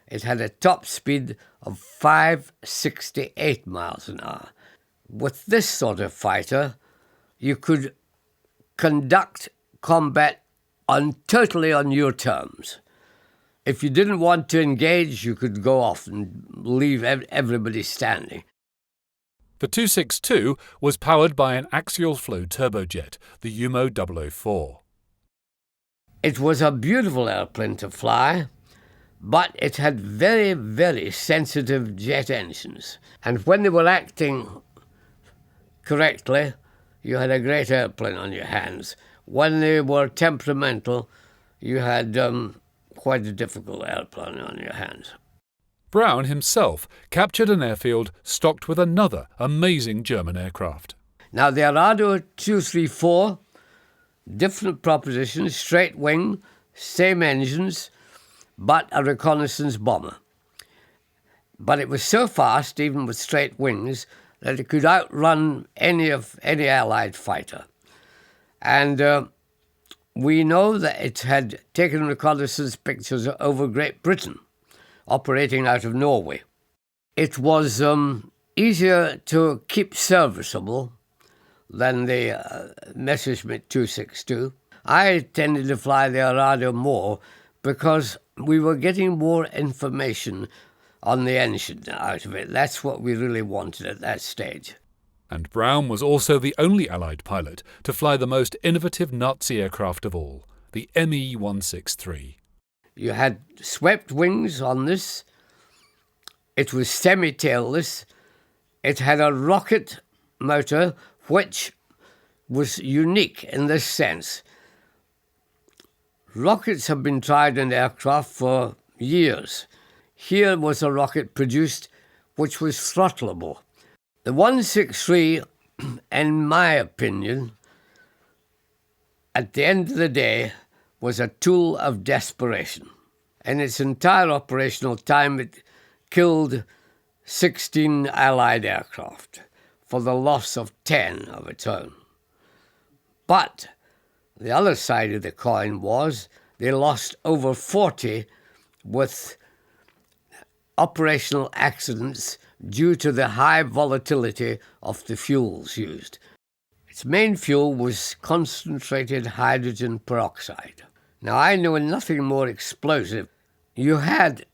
it had a top speed of 568 miles an hour. With this sort of fighter, you could conduct combat totally on your terms. If you didn't want to engage, you could go off and leave everybody standing. The 262 was powered by an axial flow turbojet, the UMO 004. It was a beautiful airplane to fly, but it had very, very sensitive jet engines. And when they were acting correctly, you had a great airplane on your hands. When they were temperamental, you had quite a difficult airplane on your hands. Brown himself captured an airfield stocked with another amazing German aircraft. Now, the Arado 234, different propositions, straight wing, same engines, but a reconnaissance bomber. But it was so fast, even with straight wings, that it could outrun any Allied fighter. And we know that it had taken reconnaissance pictures over Great Britain, operating out of Norway. It was easier to keep serviceable than the Messerschmitt 262. I tended to fly the Arado more because we were getting more information on the engine out of it. That's what we really wanted at that stage. And Brown was also the only Allied pilot to fly the most innovative Nazi aircraft of all, the Me-163. You had swept wings on this. It was semi-tailless. It had a rocket motor, which was unique in this sense. Rockets have been tried in aircraft for years. Here was a rocket produced which was throttleable. The 163, in my opinion, at the end of the day, was a tool of desperation. In its entire operational time, it killed 16 Allied aircraft for the loss of 10 of its own. But the other side of the coin was they lost over 40 with operational accidents due to the high volatility of the fuels used. Its main fuel was concentrated hydrogen peroxide. Now, I know nothing more explosive. You had,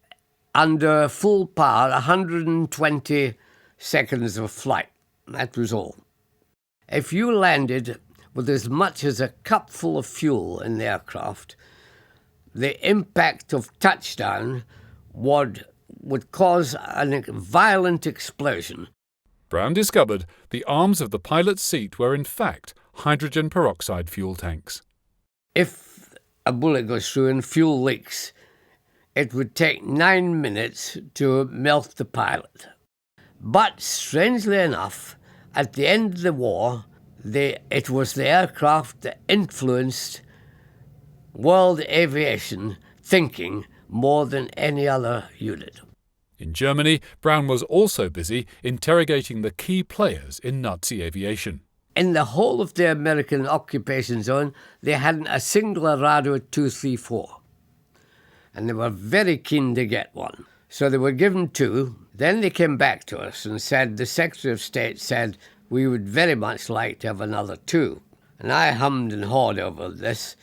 under full power, 120 seconds of flight. That was all. If you landed with as much as a cupful of fuel in the aircraft, the impact of touchdown would cause a violent explosion. Brown discovered the arms of the pilot's seat were in fact hydrogen peroxide fuel tanks. If a bullet goes through and fuel leaks, it would take 9 minutes to melt the pilot. But strangely enough, at the end of the war, it was the aircraft that influenced world aviation thinking more than any other unit. In Germany, Brown was also busy interrogating the key players in Nazi aviation. In the whole of the American occupation zone, they hadn't a single Arado 234. And they were very keen to get one. So they were given 2. Then they came back to us and said, the Secretary of State said, we would very much like to have another 2. And I hummed and hawed over this,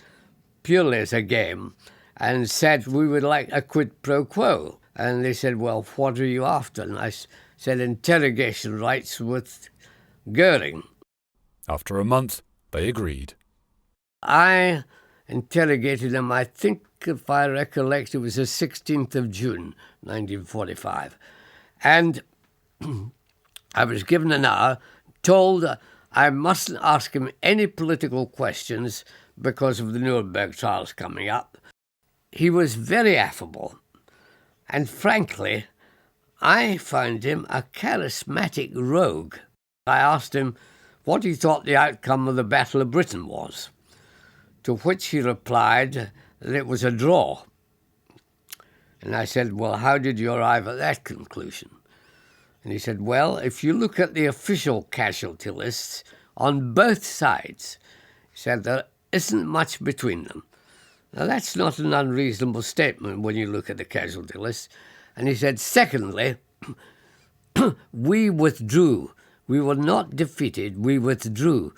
purely as a game, and said we would like a quid pro quo. And they said, well, what are you after? And I said interrogation rights with Göring. After a month, they agreed. I interrogated him, I think, if I recollect, it was the 16th of June, 1945. And I was given an hour, told I mustn't ask him any political questions because of the Nuremberg trials coming up. He was very affable, and frankly, I found him a charismatic rogue. I asked him what he thought the outcome of the Battle of Britain was, to which he replied that it was a draw. And I said, well, how did you arrive at that conclusion? And he said, well, if you look at the official casualty lists on both sides, he said, there isn't much between them. Now, that's not an unreasonable statement when you look at the casualty list. And he said, secondly, we withdrew. We were not defeated, we withdrew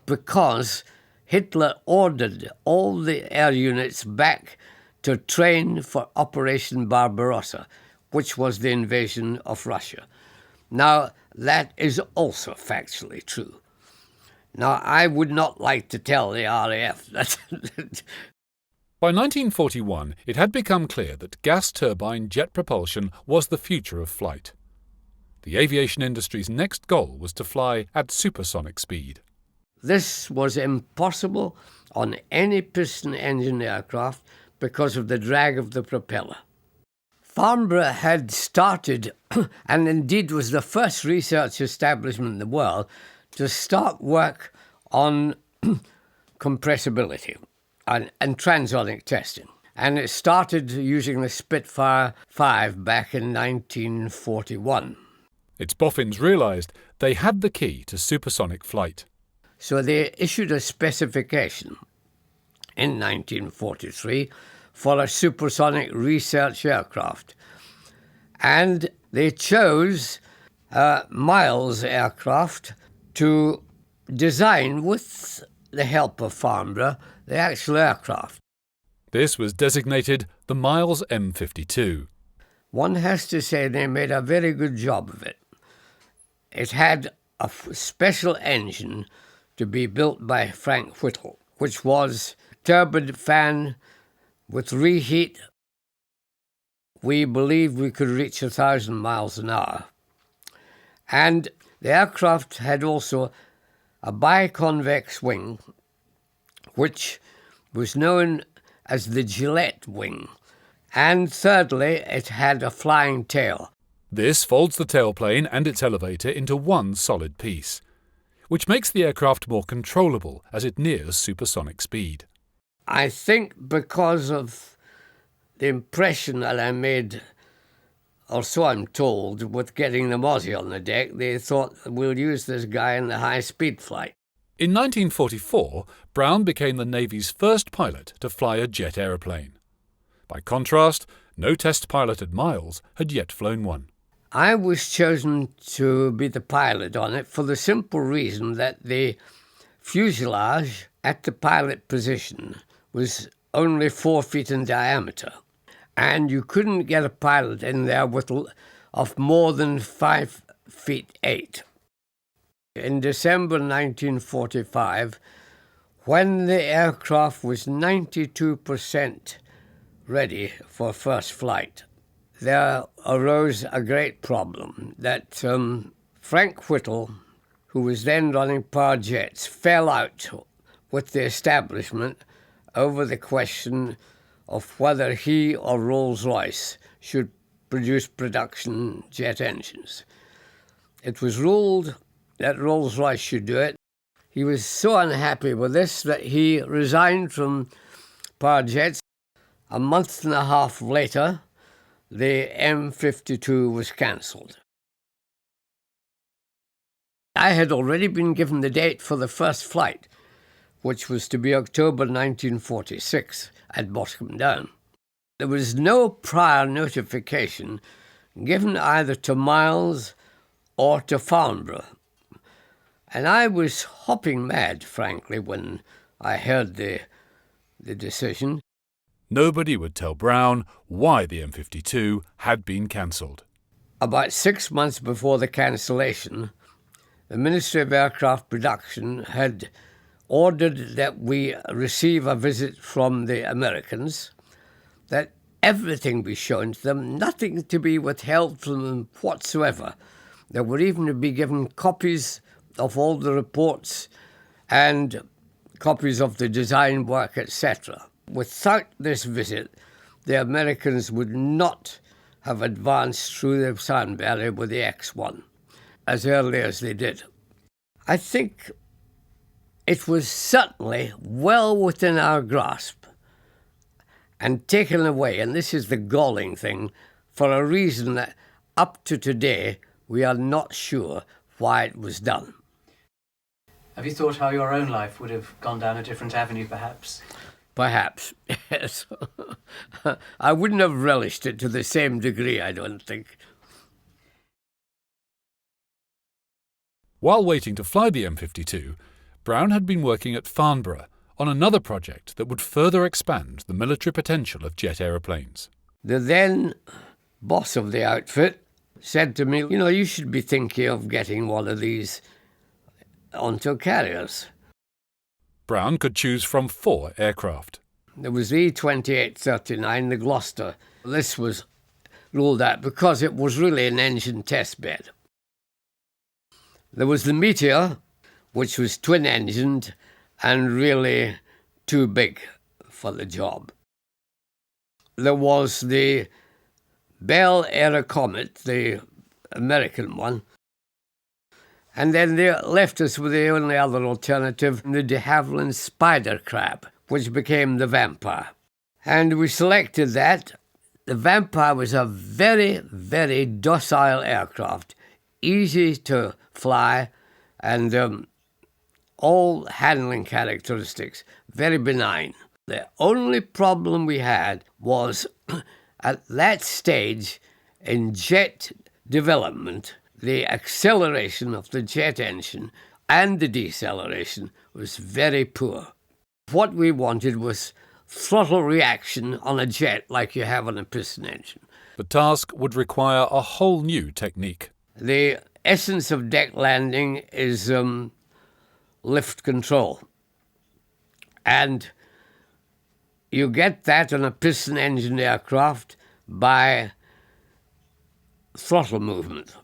because Hitler ordered all the air units back to train for Operation Barbarossa, which was the invasion of Russia. Now, that is also factually true. Now, I would not like to tell the RAF that. By 1941, it had become clear that gas turbine jet propulsion was the future of flight. The aviation industry's next goal was to fly at supersonic speed. This was impossible on any piston engine aircraft because of the drag of the propeller. Farnborough had started, and indeed was the first research establishment in the world, to start work on compressibility and transonic testing. And it started using the Spitfire 5 back in 1941. Its boffins realised they had the key to supersonic flight. So they issued a specification in 1943 for a supersonic research aircraft. And they chose Miles aircraft to design, with the help of Farnborough, the actual aircraft. This was designated the Miles M52. One has to say they made a very good job of it. It had a special engine to be built by Frank Whittle, which was turbine fan with reheat. We believed we could reach 1,000 miles an hour. And the aircraft had also a biconvex wing, which was known as the Gillette wing. And thirdly, it had a flying tail. This folds the tailplane and its elevator into one solid piece, which makes the aircraft more controllable as it nears supersonic speed. I think because of the impression that I made, or so I'm told, with getting the Mozzie on the deck, they thought, we'll use this guy in the high-speed flight. In 1944, Brown became the Navy's first pilot to fly a jet aeroplane. By contrast, no test pilot at Miles had yet flown one. I was chosen to be the pilot on it for the simple reason that the fuselage at the pilot position was only 4 feet in diameter, and you couldn't get a pilot in there of more than 5 feet 8. In December 1945, when the aircraft was 92% ready for first flight, there arose a great problem that Frank Whittle, who was then running power jets, fell out with the establishment over the question of whether he or Rolls-Royce should produce production jet engines. It was ruled that Rolls-Royce should do it. He was so unhappy with this that he resigned from power jets. A month and a half later, the M52 was cancelled. I had already been given the date for the first flight, which was to be October 1946 at Boscombe Down. There was no prior notification given either to Miles or to Farnborough. And I was hopping mad, frankly, when I heard the decision. Nobody would tell Brown why the M52 had been cancelled. About 6 months before the cancellation, the Ministry of Aircraft Production had ordered that we receive a visit from the Americans, that everything be shown to them, nothing to be withheld from them whatsoever. They were even to be given copies of all the reports and copies of the design work, etc. Without this visit, the Americans would not have advanced through the sound barrier with the X-1 as early as they did. I think it was certainly well within our grasp and taken away, and this is the galling thing, for a reason that up to today we are not sure why it was done. Have you thought how your own life would have gone down a different avenue, perhaps? Perhaps, yes. I wouldn't have relished it to the same degree, I don't think. While waiting to fly the M52, Brown had been working at Farnborough on another project that would further expand the military potential of jet aeroplanes. The then boss of the outfit said to me, you know, you should be thinking of getting one of these onto carriers. Brown could choose from 4 aircraft. There was the E-2839, the Gloucester. This was ruled out because it was really an engine test bed. There was the Meteor, which was twin-engined and really too big for the job. There was the Bell Aerocomet, the American one, and then they left us with the only other alternative, the de Havilland Spider Crab, which became the Vampire. And we selected that. The Vampire was a very, very docile aircraft, easy to fly, and all handling characteristics, very benign. The only problem we had was at that stage in jet development, the acceleration of the jet engine and the deceleration was very poor. What we wanted was throttle reaction on a jet like you have on a piston engine. The task would require a whole new technique. The essence of deck landing is lift control. And you get that on a piston engine aircraft by throttle movement.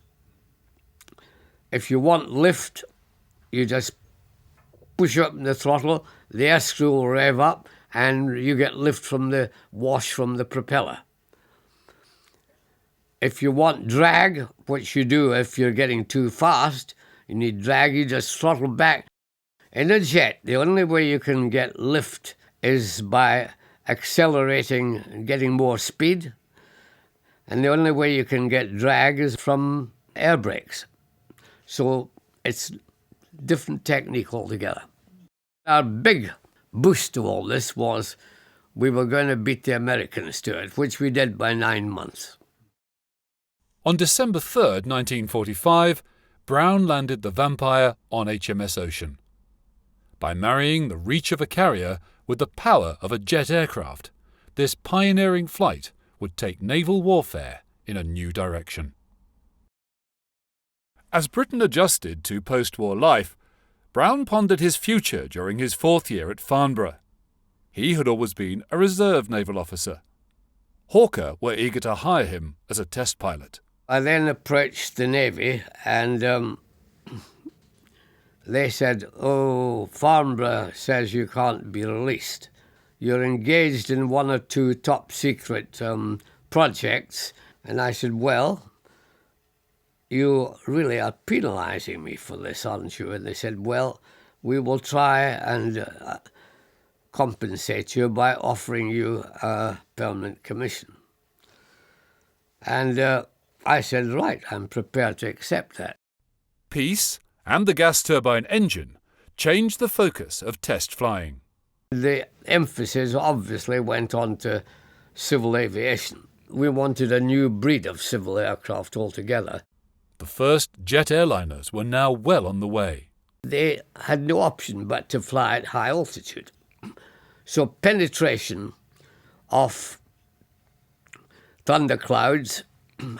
If you want lift, you just push up the throttle, the air screw will rev up, and you get lift from the wash from the propeller. If you want drag, which you do if you're getting too fast, you need drag, you just throttle back. In a jet, the only way you can get lift is by accelerating and getting more speed, and the only way you can get drag is from air brakes. So it's different technique altogether. Our big boost to all this was we were going to beat the Americans to it, which we did by 9 months. On December 3rd, 1945, Brown landed the Vampire on HMS Ocean. By marrying the reach of a carrier with the power of a jet aircraft, this pioneering flight would take naval warfare in a new direction. As Britain adjusted to post-war life, Brown pondered his future during his 4th year at Farnborough. He had always been a reserve naval officer. Hawker were eager to hire him as a test pilot. I then approached the Navy and they said, oh, Farnborough says you can't be released. You're engaged in 1 or 2 top secret projects. And I said, well, you really are penalising me for this, aren't you? And they said, well, we will try and compensate you by offering you a permanent commission. And I said, right, I'm prepared to accept that. Peace and the gas turbine engine changed the focus of test flying. The emphasis obviously went on to civil aviation. We wanted a new breed of civil aircraft altogether. The first jet airliners were now well on the way. They had no option but to fly at high altitude. So penetration of thunderclouds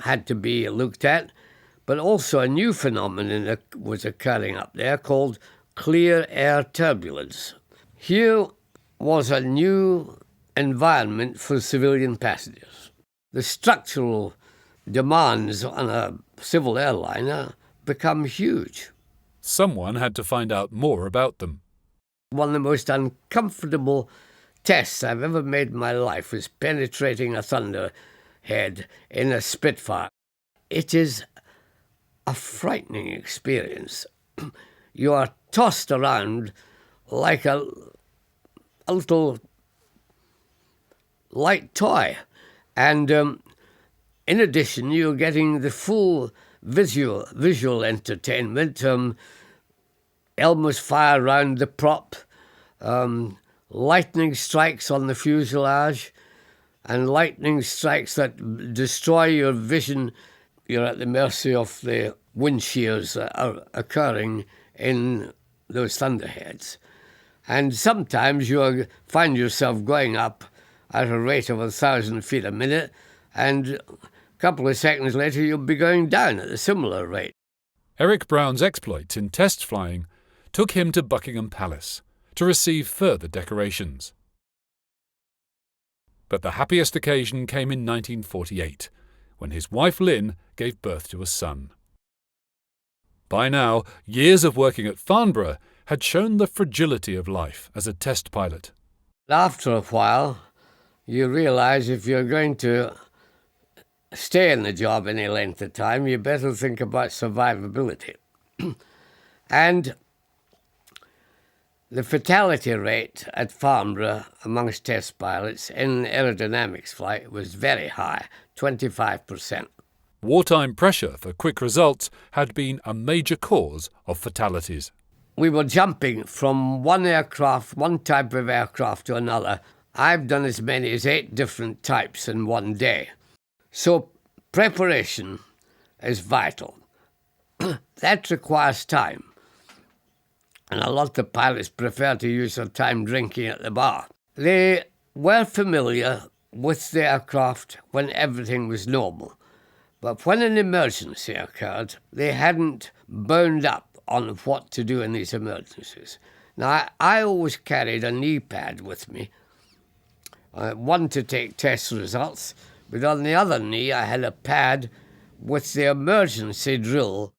had to be looked at, but also a new phenomenon was occurring up there called clear air turbulence. Here was a new environment for civilian passengers. The structural demands on a civil airliner become huge. Someone had to find out more about them. One of the most uncomfortable tests I've ever made in my life was penetrating a thunderhead in a Spitfire. It is a frightening experience. You are tossed around like a little light toy. And in addition, you're getting the full visual entertainment. Elmers fire around the prop, lightning strikes on the fuselage, and lightning strikes that destroy your vision. You're at the mercy of the wind shears that are occurring in those thunderheads. And sometimes you find yourself going up at a rate of 1,000 feet a minute, and a couple of seconds later you'll be going down at a similar rate. Eric Brown's exploits in test flying took him to Buckingham Palace to receive further decorations. But the happiest occasion came in 1948, when his wife Lynn gave birth to a son. By now, years of working at Farnborough had shown the fragility of life as a test pilot. After a while, you realise if you're going to stay in the job any length of time, you better think about survivability. And the fatality rate at Farnborough amongst test pilots in aerodynamics flight was very high, 25%. Wartime pressure for quick results had been a major cause of fatalities. We were jumping from one type of aircraft to another. I've done as many as 8 different types in one day. So preparation is vital. That requires time. And a lot of pilots prefer to use their time drinking at the bar. They were familiar with the aircraft when everything was normal. But when an emergency occurred, they hadn't boned up on what to do in these emergencies. Now, I always carried a knee pad with me, one to take test results, but on the other knee I had a pad with the emergency drill.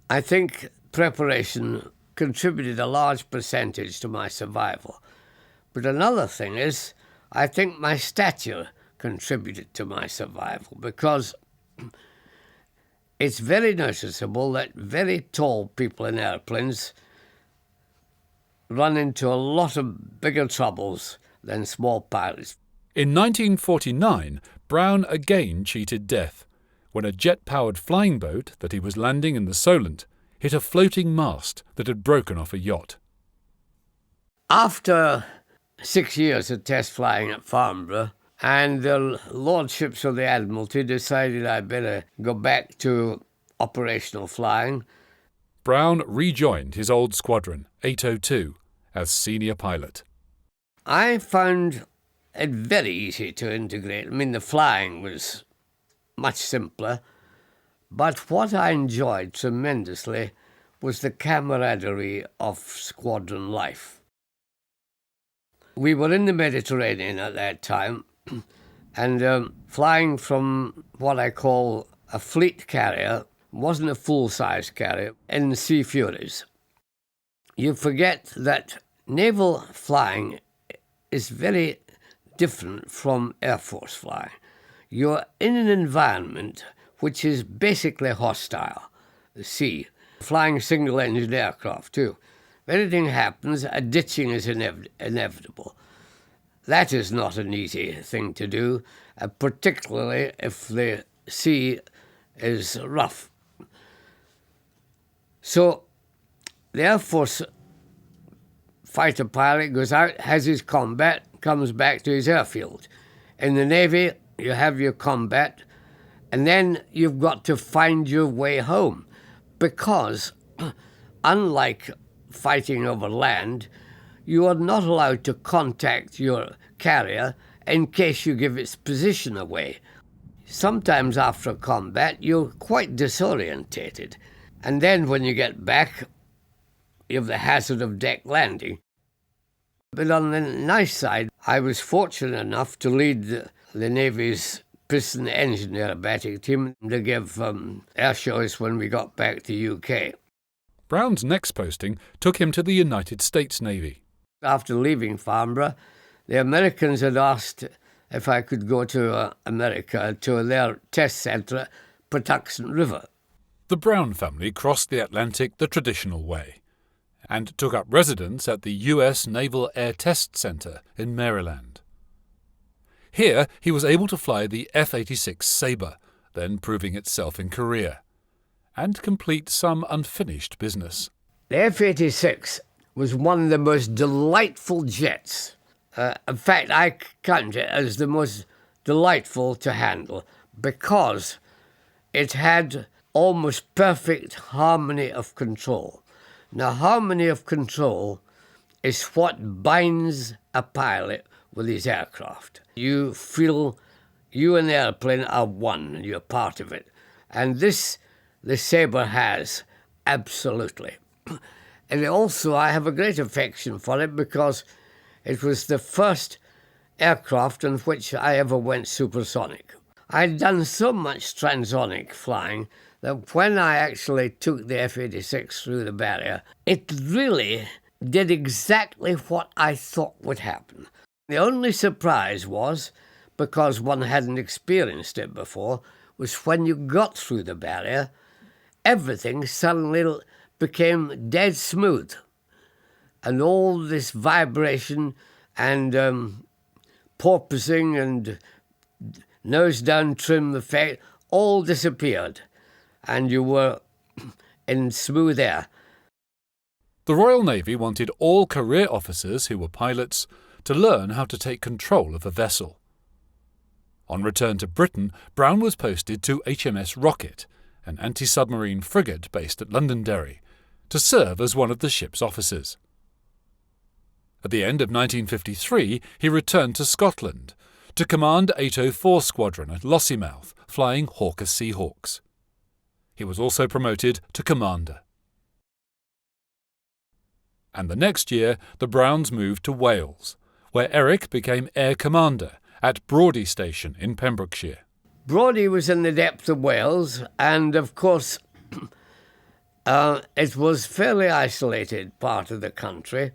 I think preparation contributed a large percentage to my survival. But another thing is, I think my stature contributed to my survival, because it's very noticeable that very tall people in airplanes run into a lot of bigger troubles than small pilots. In 1949, Brown again cheated death when a jet-powered flying boat that he was landing in the Solent hit a floating mast that had broken off a yacht. After 6 years of test flying at Farnborough, and the Lordships of the Admiralty decided I'd better go back to operational flying. Brown rejoined his old squadron, 802, as senior pilot. I found it very easy to integrate. I mean, the flying was much simpler, but what I enjoyed tremendously was the camaraderie of squadron life. We were in the Mediterranean at that time, and flying from what I call a fleet carrier, wasn't a full-size carrier, in Sea Furies. You forget that naval flying is very different from Air Force flying. You're in an environment which is basically hostile, the sea, flying single-engine aircraft too. If anything happens, a ditching is inevitable. That is not an easy thing to do, particularly if the sea is rough. So the Air Force fighter pilot goes out, has his combat, comes back to his airfield. In the Navy, you have your combat, and then you've got to find your way home, because unlike fighting over land, you are not allowed to contact your carrier in case you give its position away. sometimes after combat you're quite disorientated. And then when you get back, you have the hazard of deck landing. But on the nice side, I was fortunate enough to lead the Navy's piston engine aerobatic team to give air shows when we got back to UK. Brown's next posting took him to the United States Navy. After leaving Farnborough, the Americans had asked if I could go to America to their test centre at Patuxent River. The Brown family crossed the Atlantic the traditional way and took up residence at the US Naval Air Test Center in Maryland. Here he was able to fly the F-86 Sabre, then proving itself in Korea, and complete some unfinished business. The F-86 was one of the most delightful jets. In fact, I count it as the most delightful to handle because it had almost perfect harmony of control. Now, harmony of control is what binds a pilot with his aircraft. You feel you and the airplane are one, you're part of it. And this, the Sabre has, absolutely. And also, I have a great affection for it because it was the first aircraft on which I ever went supersonic. I'd done so much transonic flying that when I actually took the F-86 through the barrier, it really did exactly what I thought would happen. The only surprise was, because one hadn't experienced it before, was when you got through the barrier, everything suddenly became dead smooth. And all this vibration and porpoising and nose-down trim effect all disappeared, and you were in smooth air. The Royal Navy wanted all career officers who were pilots to learn how to take control of a vessel. On return to Britain, Brown was posted to HMS Rocket, an anti-submarine frigate based at Londonderry, to serve as one of the ship's officers. At the end of 1953, he returned to Scotland to command 804 Squadron at Lossiemouth, flying Hawker Seahawks. He was also promoted to commander. And the next year, the Browns moved to Wales, where Eric became air commander at Brodie Station in Pembrokeshire. Brodie was in the depth of Wales, and of course, it was fairly isolated part of the country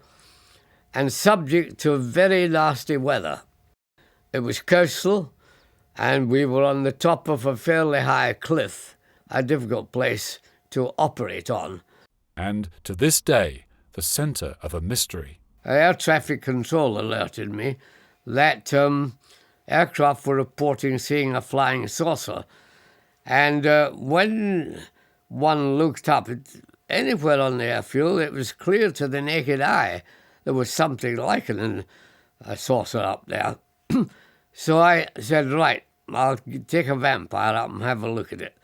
and subject to very nasty weather. It was coastal, and we were on the top of a fairly high cliff, a difficult place to operate on. And to this day, the centre of a mystery. Air traffic control alerted me that aircraft were reporting seeing a flying saucer. And when one looked up anywhere on the airfield, it was clear to the naked eye there was something like a saucer up there. So I said, right, I'll take a Vampire up and have a look at it.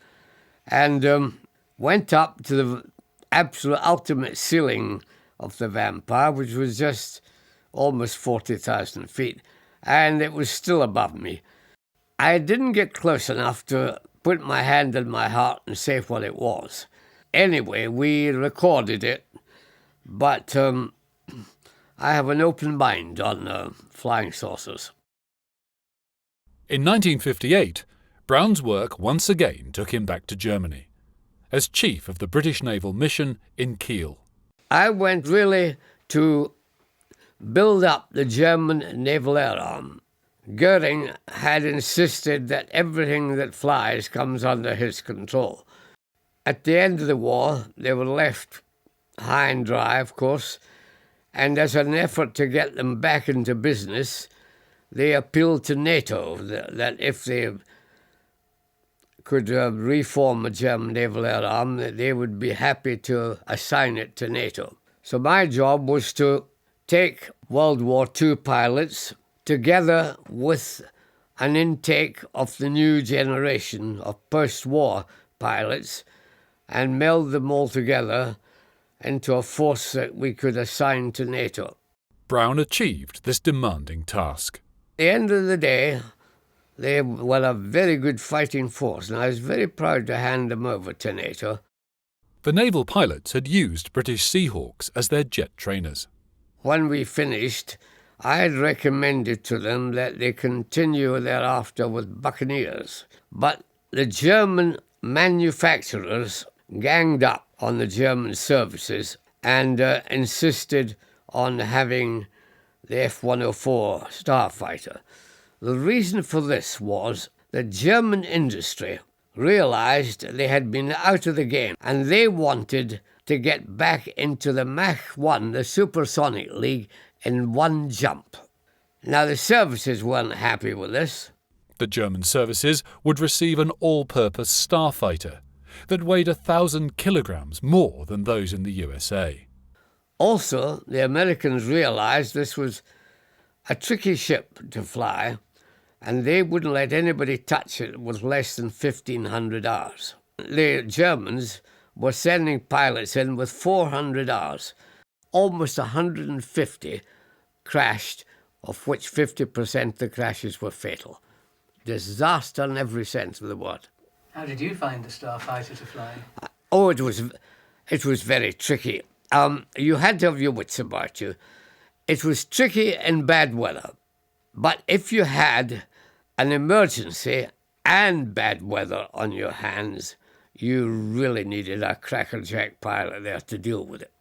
And went up to the absolute ultimate ceiling of the Vampire, which was just almost 40,000 feet, and it was still above me. I didn't get close enough to put my hand on my heart and say what it was. Anyway, we recorded it, but I have an open mind on flying saucers. In 1958, Brown's work once again took him back to Germany, as chief of the British naval mission in Kiel. I went really to build up the German naval air arm. Göring had insisted that everything that flies comes under his control. At the end of the war, they were left high and dry, of course, and as an effort to get them back into business, they appealed to NATO that if they could reform a German naval air arm, that they would be happy to assign it to NATO. So my job was to take World War II pilots together with an intake of the new generation of post-war pilots and meld them all together into a force that we could assign to NATO. Brown achieved this demanding task. At the end of the day, They were a very good fighting force, and I was very proud to hand them over to NATO. The naval pilots had used British Seahawks as their jet trainers. When we finished, I had recommended to them that they continue thereafter with Buccaneers. But the German manufacturers ganged up on the German services and insisted on having the F-104 Starfighter. The reason for this was that German industry realized they had been out of the game and they wanted to get back into the Mach 1, the supersonic league, in one jump. Now, the services weren't happy with this. The German services would receive an all-purpose Starfighter that weighed 1,000 kilograms more than those in the USA. Also, the Americans realized this was a tricky ship to fly, and they wouldn't let anybody touch it with less than 1,500 hours. The Germans were sending pilots in with 400 hours. Almost 150 crashed, of which 50% of the crashes were fatal. Disaster in every sense of the word. How did you find the Starfighter to fly? Oh, it was very tricky. You had to have your wits about you. It was tricky in bad weather. But if you had an emergency and bad weather on your hands, you really needed a crackerjack pilot there to deal with it.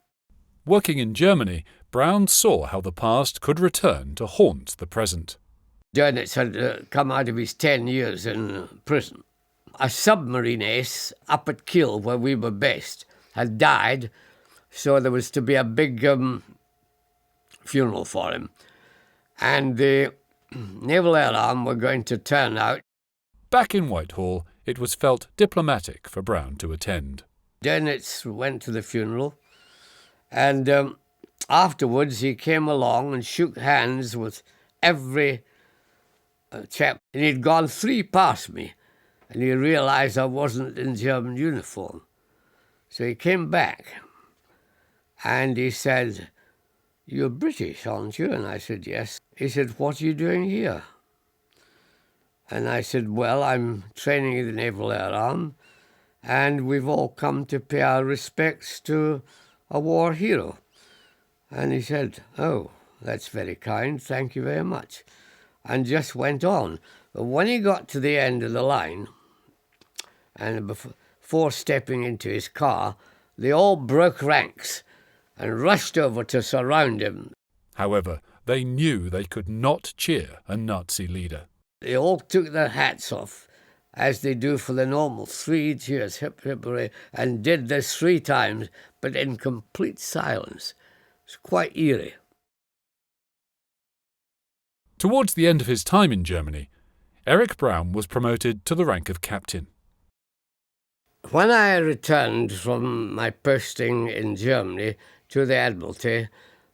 Working in Germany, Brown saw how the past could return to haunt the present. Dönitz had come out of his 10 years in prison. A submarine ace up at Kiel, where we were based, had died, so there was to be a big funeral for him. And the Naval Air Arm were going to turn out. Back in Whitehall, it was felt diplomatic for Brown to attend. Dönitz went to the funeral, and afterwards he came along and shook hands with every chap. And he'd gone 3 past me, and he realised I wasn't in German uniform. So he came back, and he said, "You're British, aren't you?" And I said, "Yes." He said, "What are you doing here?" And I said, "Well, I'm training in the Naval Air Arm, and we've all come to pay our respects to a war hero." And he said, "Oh, that's very kind, thank you very much," and just went on. But when he got to the end of the line, and before stepping into his car, they all broke ranks and rushed over to surround him. However, they knew they could not cheer a Nazi leader. They all took their hats off, as they do for the normal 3 cheers, hip, hip, hooray, and did this 3 times, but in complete silence. It's quite eerie. Towards the end of his time in Germany, Eric Brown was promoted to the rank of captain. When I returned from my posting in Germany to the Admiralty,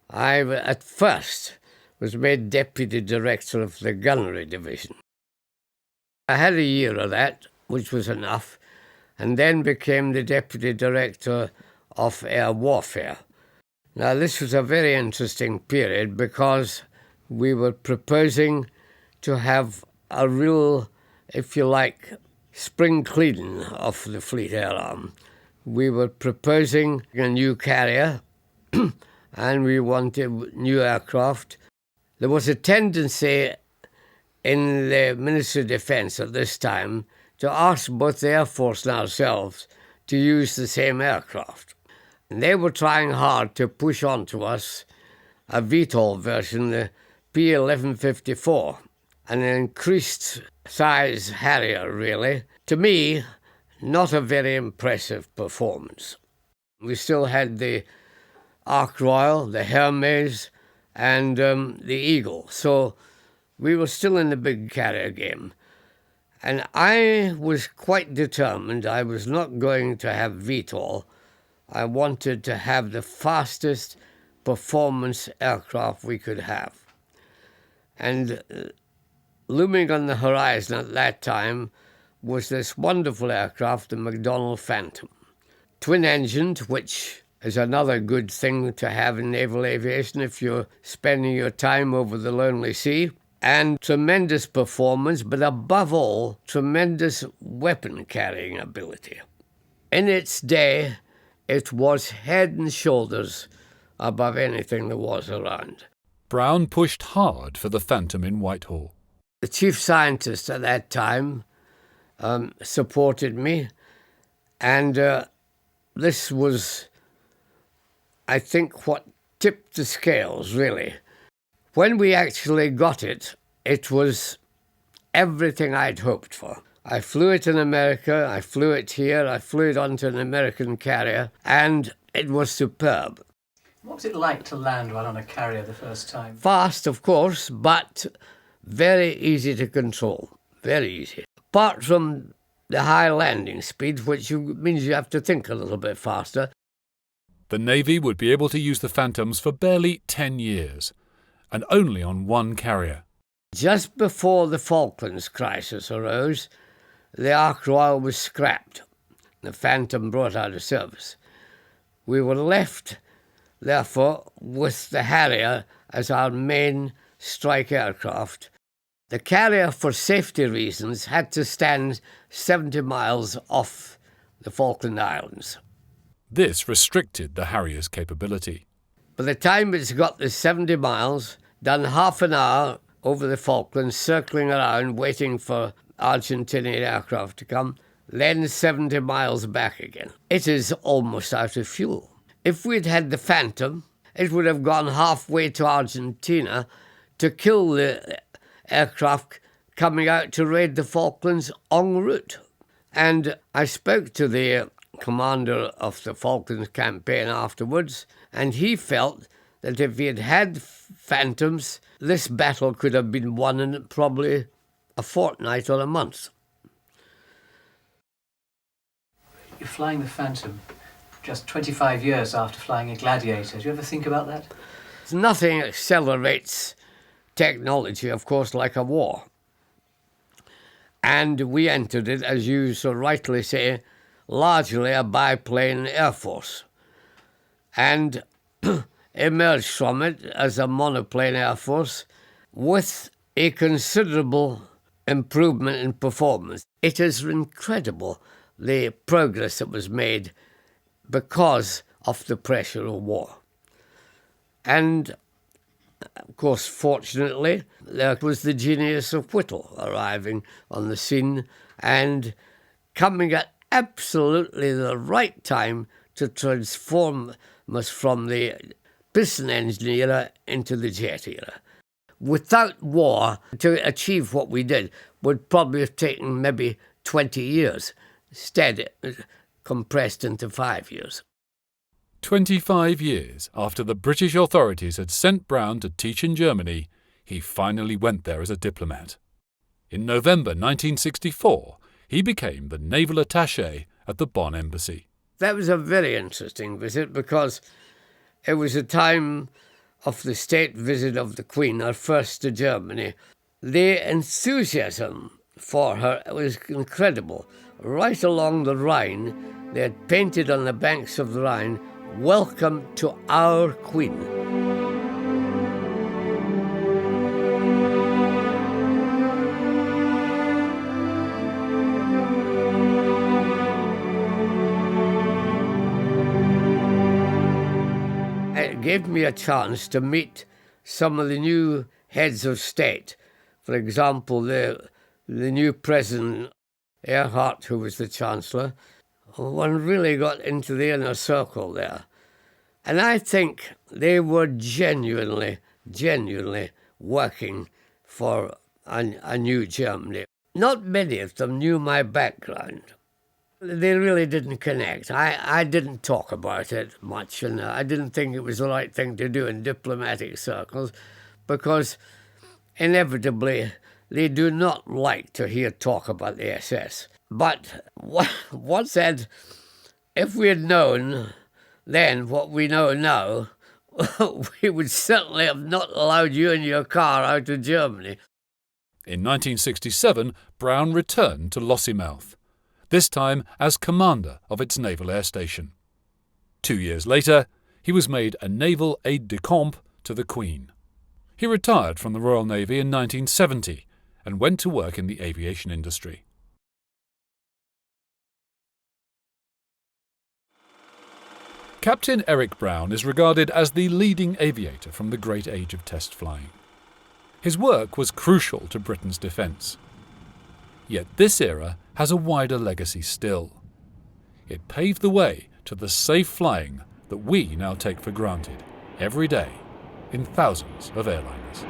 I at first was made Deputy Director of the Gunnery Division. I had a year of that, which was enough, and then became the Deputy Director of Air Warfare. Now, this was a very interesting period because we were proposing to have a real, if you like, spring cleaning of the Fleet Air Arm. We were proposing a new carrier and we wanted new aircraft. There was a tendency in the Ministry of Defence at this time to ask both the Air Force and ourselves to use the same aircraft. And they were trying hard to push onto us a VTOL version, the P1154, an increased size Harrier, really. To me, not a very impressive performance. We still had the Ark Royal, the Hermes, and the Eagle. So we were still in the big carrier game. And I was quite determined I was not going to have VTOL. I wanted to have the fastest performance aircraft we could have. And looming on the horizon at that time was this wonderful aircraft, the McDonnell Phantom. Twin-engined, which is another good thing to have in naval aviation if you're spending your time over the lonely sea. and tremendous performance, but above all, tremendous weapon carrying ability. In its day, it was head and shoulders above anything there was around. Brown pushed hard for the Phantom in Whitehall. The chief scientist at that time supported me, and this was, I think, what tipped the scales, really. When we actually got it, it was everything I'd hoped for. I flew it in America, I flew it here, I flew it onto an American carrier, and it was superb. What was it like to land while on a carrier the first time? Fast, of course, but very easy to control, very easy. Apart from the high landing speed, which means you have to think a little bit faster. The Navy would be able to use the Phantoms for barely 10 years, and only on one carrier. Just before the Falklands crisis arose, the Ark Royal was scrapped. The Phantom brought out of service. We were left, therefore, with the Harrier as our main strike aircraft. The carrier, for safety reasons, had to stand 70 miles off the Falkland Islands. This restricted the Harrier's capability. By the time it's got the 70 miles, done half an hour over the Falklands, circling around, waiting for Argentinian aircraft to come, then 70 miles back again. It is almost out of fuel. If we'd had the Phantom, it would have gone halfway to Argentina to kill the aircraft coming out to raid the Falklands en route. And I spoke to the commander of the Falklands campaign afterwards, and he felt that if he had had Phantoms, this battle could have been won in probably a fortnight or a month. You're flying the Phantom just 25 years after flying a Gladiator. Do you ever think about that? Nothing accelerates technology, of course, like a war. And we entered it, as you so rightly say, largely a biplane air force, and emerged from it as a monoplane air force with a considerable improvement in performance. It is incredible, the progress that was made because of the pressure of war. And, of course, fortunately, there was the genius of Whittle arriving on the scene and coming at absolutely the right time to transform us from the piston engine era into the jet era. Without war, to achieve what we did would probably have taken maybe 20 years. Instead, it compressed into 5 years. 25 years after the British authorities had sent Brown to teach in Germany, he finally went there as a diplomat. In November 1964, he became the naval attaché at the Bonn embassy. That was a very interesting visit because it was a time of the state visit of the Queen, her first to Germany. The enthusiasm for her was incredible. Right along the Rhine, they had painted on the banks of the Rhine, "Welcome to our Queen." It gave me a chance to meet some of the new heads of state. For example, the new president, Erhard, who was the Chancellor. One really got into the inner circle there. And I think they were genuinely working for a new Germany. Not many of them knew my background. They really didn't connect. I didn't talk about it much, and I didn't think it was the right thing to do in diplomatic circles, because inevitably they do not like to hear talk about the SS. But one said, if we had known then what we know now, we would certainly have not allowed you and your car out of Germany. In 1967, Brown returned to Lossiemouth, this time as commander of its naval air station. 2 years later, he was made a naval aide-de-camp to the Queen. He retired from the Royal Navy in 1970 and went to work in the aviation industry. Captain Eric Brown is regarded as the leading aviator from the great age of test flying. His work was crucial to Britain's defence. Yet this era has a wider legacy still. It paved the way to the safe flying that we now take for granted every day in thousands of airliners.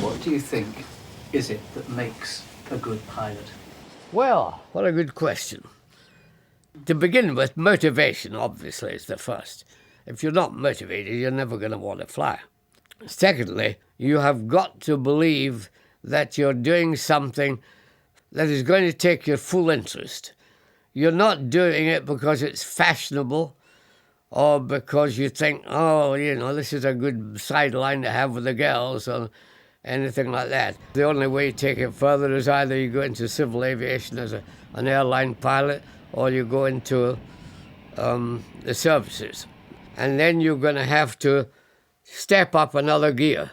What do you think is it that makes a good pilot? Well, what a good question. To begin with, motivation obviously is the first. If you're not motivated, you're never going to want to fly. Secondly, you have got to believe that you're doing something that is going to take your full interest. You're not doing it because it's fashionable or because you think, oh, this is a good sideline to have with the girls or anything like that. The only way you take it further is either you go into civil aviation as an airline pilot or you go into the services. And then you're going to have to step up another gear.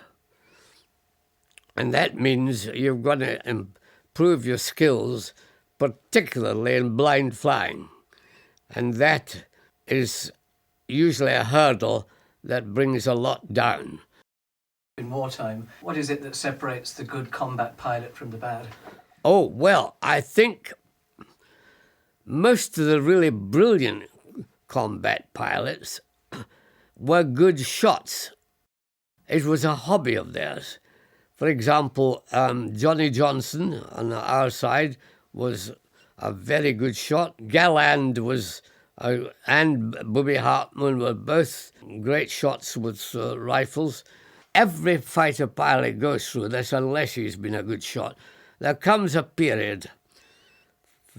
And that means you're going to improve your skills, particularly in blind flying. And that is usually a hurdle that brings a lot down. In wartime, what is it that separates the good combat pilot from the bad? Oh, well, I think most of the really brilliant combat pilots were good shots. It was a hobby of theirs. For example, Johnny Johnson on our side was a very good shot. Galland and Bobby Hartman were both great shots with rifles. Every fighter pilot goes through this unless he's been a good shot. There comes a period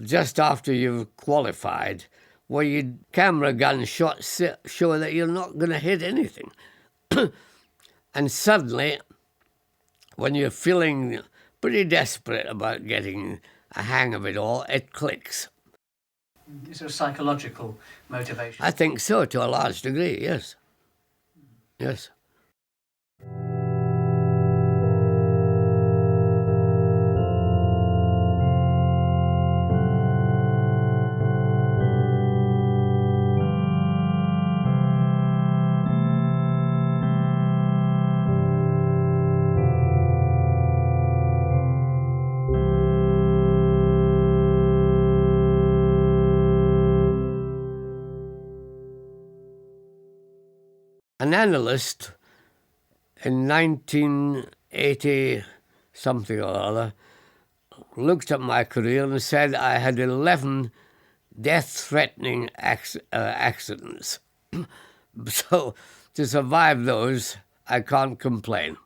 just after you've qualified where your camera gun shots show that you're not going to hit anything. And suddenly, when you're feeling pretty desperate about getting a hang of it all, it clicks. Is there a psychological motivation? I think so, to a large degree, yes. Yes. An analyst in 1980 something or other looked at my career and said I had 11 death-threatening accidents. So to survive those, I can't complain.